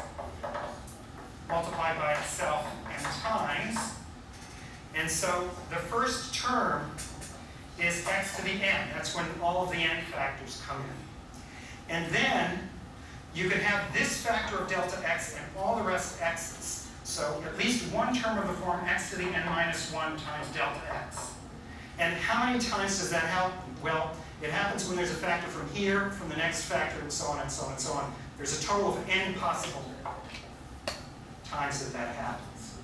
multiplied by itself n times. And so the first term is x to the n. That's when all of the n factors come in. And then you can have this factor of delta x and all the rest x's. So at least one term of the form x to the n minus 1 times delta x. And how many times does that happen? Well, it happens when there's a factor from here, from the next factor, and so on and so on and so on. There's a total of n possible times that happens.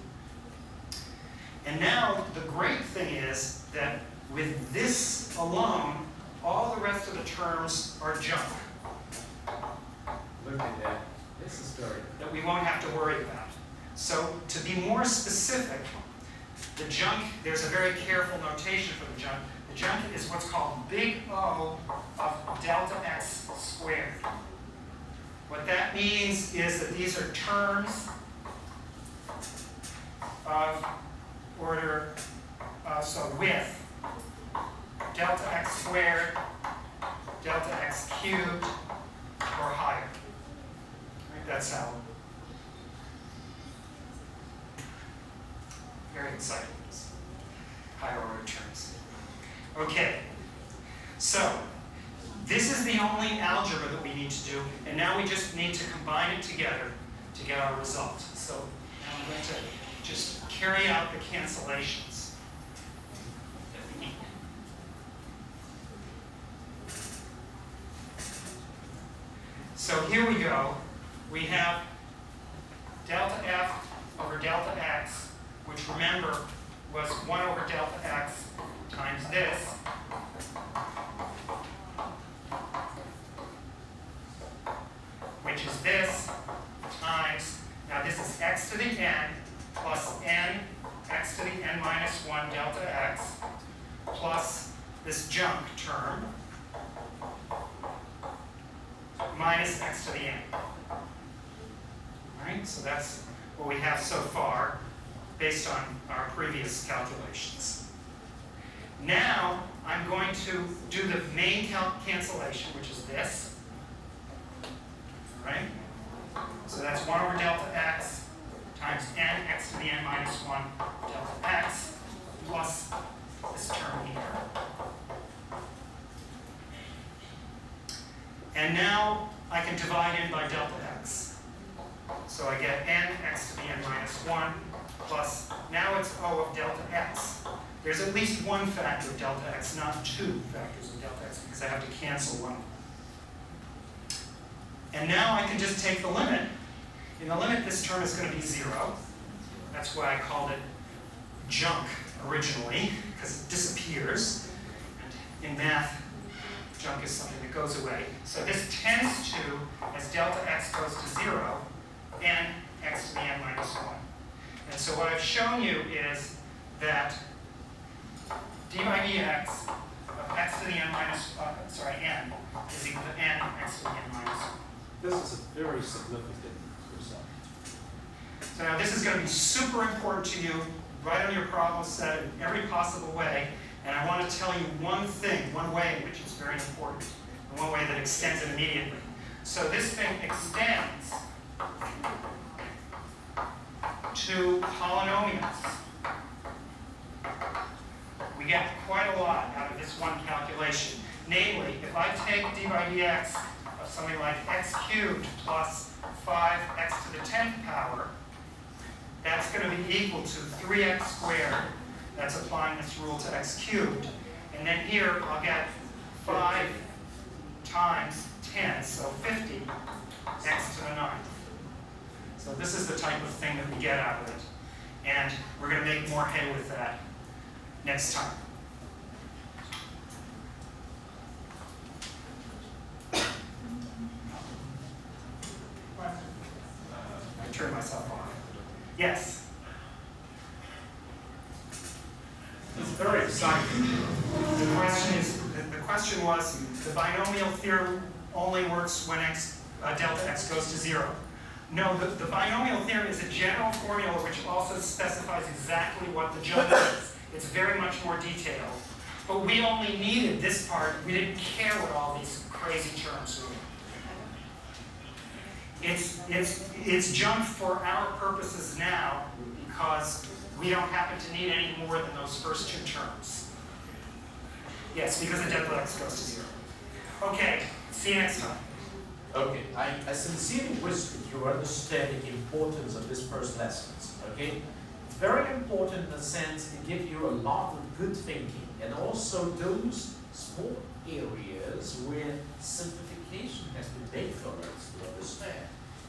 And now the great thing is that with this alone, all the rest of the terms are junk. Look at that. This is very that we won't have to worry about. So to be more specific, the junk, there's a very careful notation for the junk. The junk is what's called big O of delta x squared. What that means is that these are terms of order, so with delta x squared, delta x cubed, or higher. Right, that's how. Very exciting. Higher order terms. Okay, so this is the only algebra that we need to do, and now we just need to combine it together to get our result. So now I'm going to just carry out the cancellations that we need. So here we go. We have delta f over delta x, which remember was 1 over delta x times this, which is this, times, now this is x to the n plus n, x to the n minus 1 delta x, plus this junk term, minus x to the n. All right, so that's what we have so far based on our previous calculations. Now, I'm going to do the main cancellation, which is this. Right? So that's 1 over delta x times n, x to the n minus 1 delta x, plus this term here. And now I can divide in by delta x. So I get n, x to the n minus 1, plus, now it's O of delta x. There's at least one factor of delta x, not two factors of delta x, because I have to cancel one. And now I can just take the limit. In the limit, this term is going to be 0. That's why I called it junk originally, because it disappears. And in math, junk is something that goes away. So this tends to, as delta x goes to 0, n x to the n minus 1. And so what I've shown you is that d by dx of x to the n minus, n, is equal to n x to the n minus 1. This is a very significant result. So now this is going to be super important to you, right on your problem set in every possible way. And I want to tell you one thing, one way in which it's very important, and one way that extends it immediately. So this thing extends to polynomials. We get quite a lot out of this one calculation. Namely, if I take d by dx of something like x cubed plus 5x to the 10th power, that's going to be equal to 3x squared. That's applying this rule to x cubed. And then here I'll get 5 times 10, so 50 x to the 9th. So this is the type of thing that we get out of it. And we're going to make more hay with that next time. I turned myself off. Yes? It's very exciting. The question was, the binomial theorem only works when delta x goes to 0. No, the binomial theorem is a general formula which also specifies exactly what the jump is. It's very much more detailed. But we only needed this part. We didn't care what all these crazy terms were. It's junk for our purposes now because we don't happen to need any more than those first two terms. Yes, because the delta x goes to 0. Okay, see you next time. Okay, I sincerely wish that you understand the importance of this first lesson. Okay, it's very important in the sense it gives you a lot of good thinking, and also those small areas where simplification has been made for us to understand.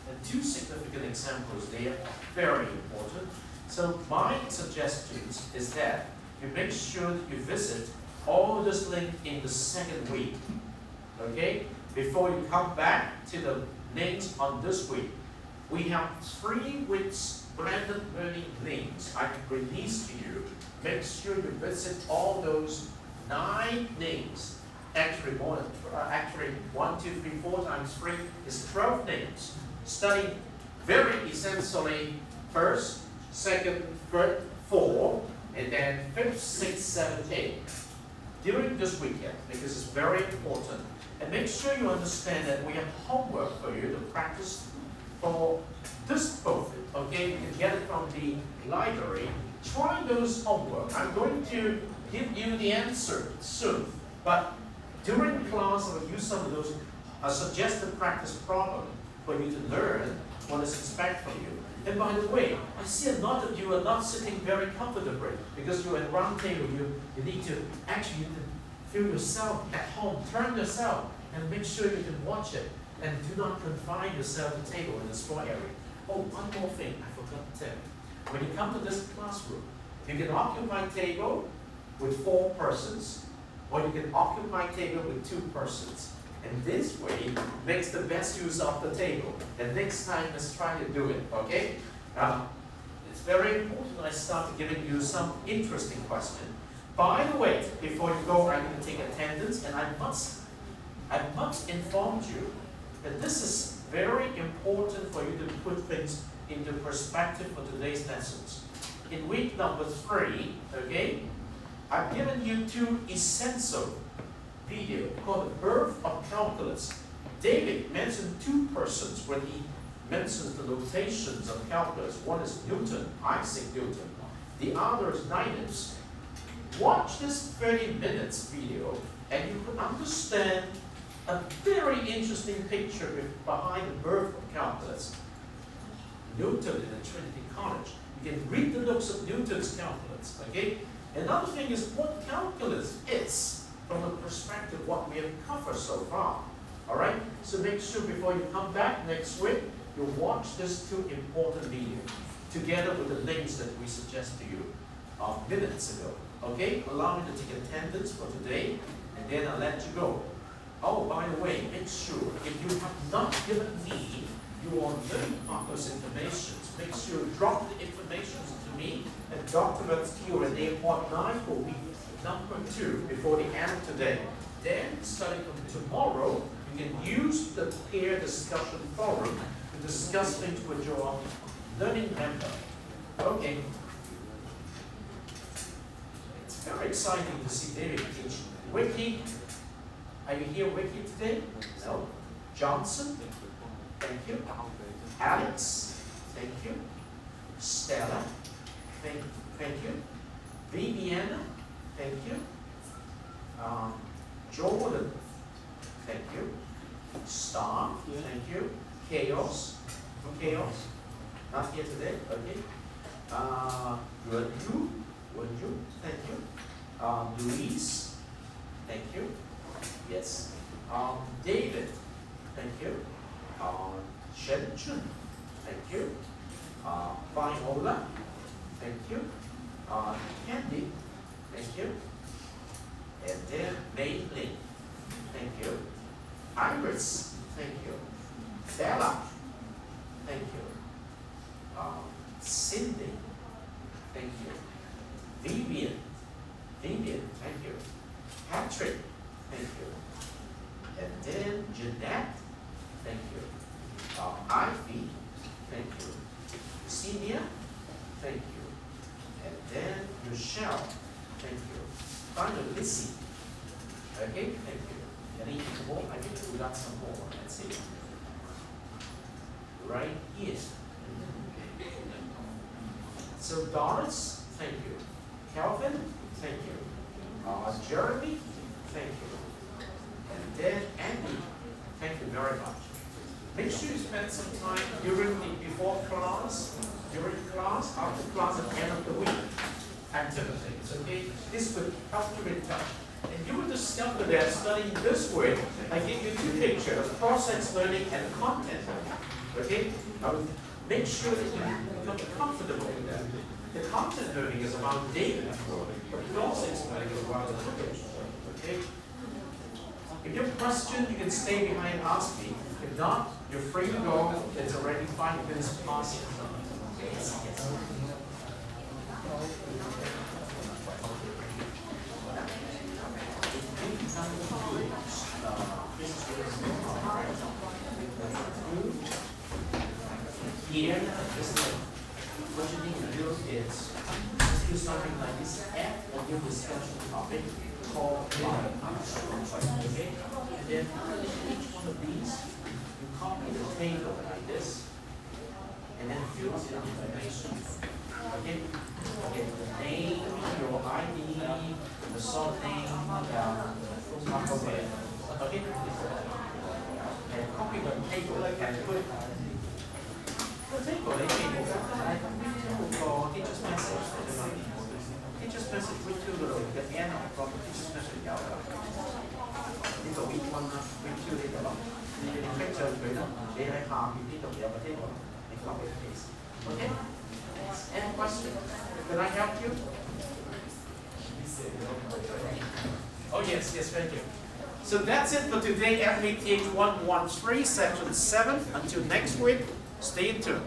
And two significant examples there, very important. So my suggestions is that you make sure that you visit all this link in the second week. Okay? Before you come back to the links on this week. We have 3 weeks blended learning links I can release to you. Make sure you visit all those 9 names. Actually more than, actually 1, 2, 3, 4 times 3 is 12 names. Study very essentially first, second, third, 4, and then 5th, 6th, 7th, 8th. During this weekend, because it's very important. And make sure you understand that we have homework for you to practice for this book. Okay, you can get it from the library. Try those homework. I'm going to give you the answer soon. But during class, I will use some of those suggested practice problem for you to learn what is expected from you. And by the way, I see a lot of you are not sitting very comfortably because you're at round table. You need to actually feel yourself at home. Turn yourself and make sure you can watch it. And do not confine yourself to table in the small area. Oh, one more thing I forgot to tell you. When you come to this classroom, you can occupy table with 4 persons, or you can occupy table with 2 persons. And this way makes the best use of the table. And next time, let's try to do it, okay? It's very important I start giving you some interesting questions. By the way, before you go, I'm going to take attendance, and I must inform you that this is very important for you to put things into perspective for today's lessons. In week number 3, okay, I've given you 2 essential videos called The Birth of Calculus. David mentioned 2 persons when he mentions the notations of calculus. One is Newton, Isaac Newton. The other is Leibniz. Watch this 30 minutes video and you could understand a very interesting picture behind the birth of calculus. Newton in the Trinity College. You can read the notes of Newton's calculus, okay? Another thing is what calculus is from the perspective of what we have covered so far, all right? So make sure before you come back next week, you watch these 2 important videos together with the links that we suggest to you minutes ago, okay? Allow me to take attendance for today, and then I'll let you go. Oh, by the way, make sure if you have not given me your learning partner's information, make sure you drop the information to me at Dr. Q at airport 9 for week number 2 before the end of today. Then, starting from tomorrow, you can use the peer discussion forum to discuss things with your learning member. Okay. It's very exciting to see David teach. Wiki. Are you here, Wiki, today? No. Johnson, thank you. Alex, thank you. Stella, thank you. Viviana, thank you. Jordan, thank you. Star, thank you. Chaos, not here today, okay. Wenju, thank you. Louise, thank you. Yes. David, thank you. Shen Chun, thank you. Viola, thank you. Candy, thank you. And then Mei Ling, thank you. Iris, thank you. Bella, thank you. Cindy, thank you. Vivian, thank you. Patrick, thank you. And then Jeanette, thank you. Ivy, thank you. Celia, thank you. And then Michelle, thank you. Finally, Lissy, okay, thank you. Any more? I think we got some more. Let's see. Right here. So Doris, thank you. Calvin, thank you. Jeremy, thank you. And then Andy, thank you very much. Make sure you spend some time during the before class, during class, after class, at the end of the week activities, okay? This will help you in touch. And you will discover that studying this way, I give you 2 pictures of process learning and content. Okay? I will make sure that you become comfortable with that. The content learning is about data, but process learning is about language. Okay? If you have a question, you can stay behind and ask me. If not, you're free to go. It's already 5 minutes past. Yes, yes. Here, this is what you need to do is do something like this. Add a new discussion topic called why I'm sure. Okay? And then each one of these, you copy the table like this, and then fill in the information. Okay? Okay, the name, your ID, the sort name, okay. Okay? And copy the table and put the table, they table, for teacher's message, teacher's message with two little, the end of the teacher's message 有㗎。呢度 week 1啦，week 2呢度咯，你哋 click 上佢咯，你喺下邊呢度有個 table，你 copy and paste。Okay? Any question? Can I help you? Oh yes, yes, thank you. So that's it for today, MATH113, section 7. Until next week, stay tuned.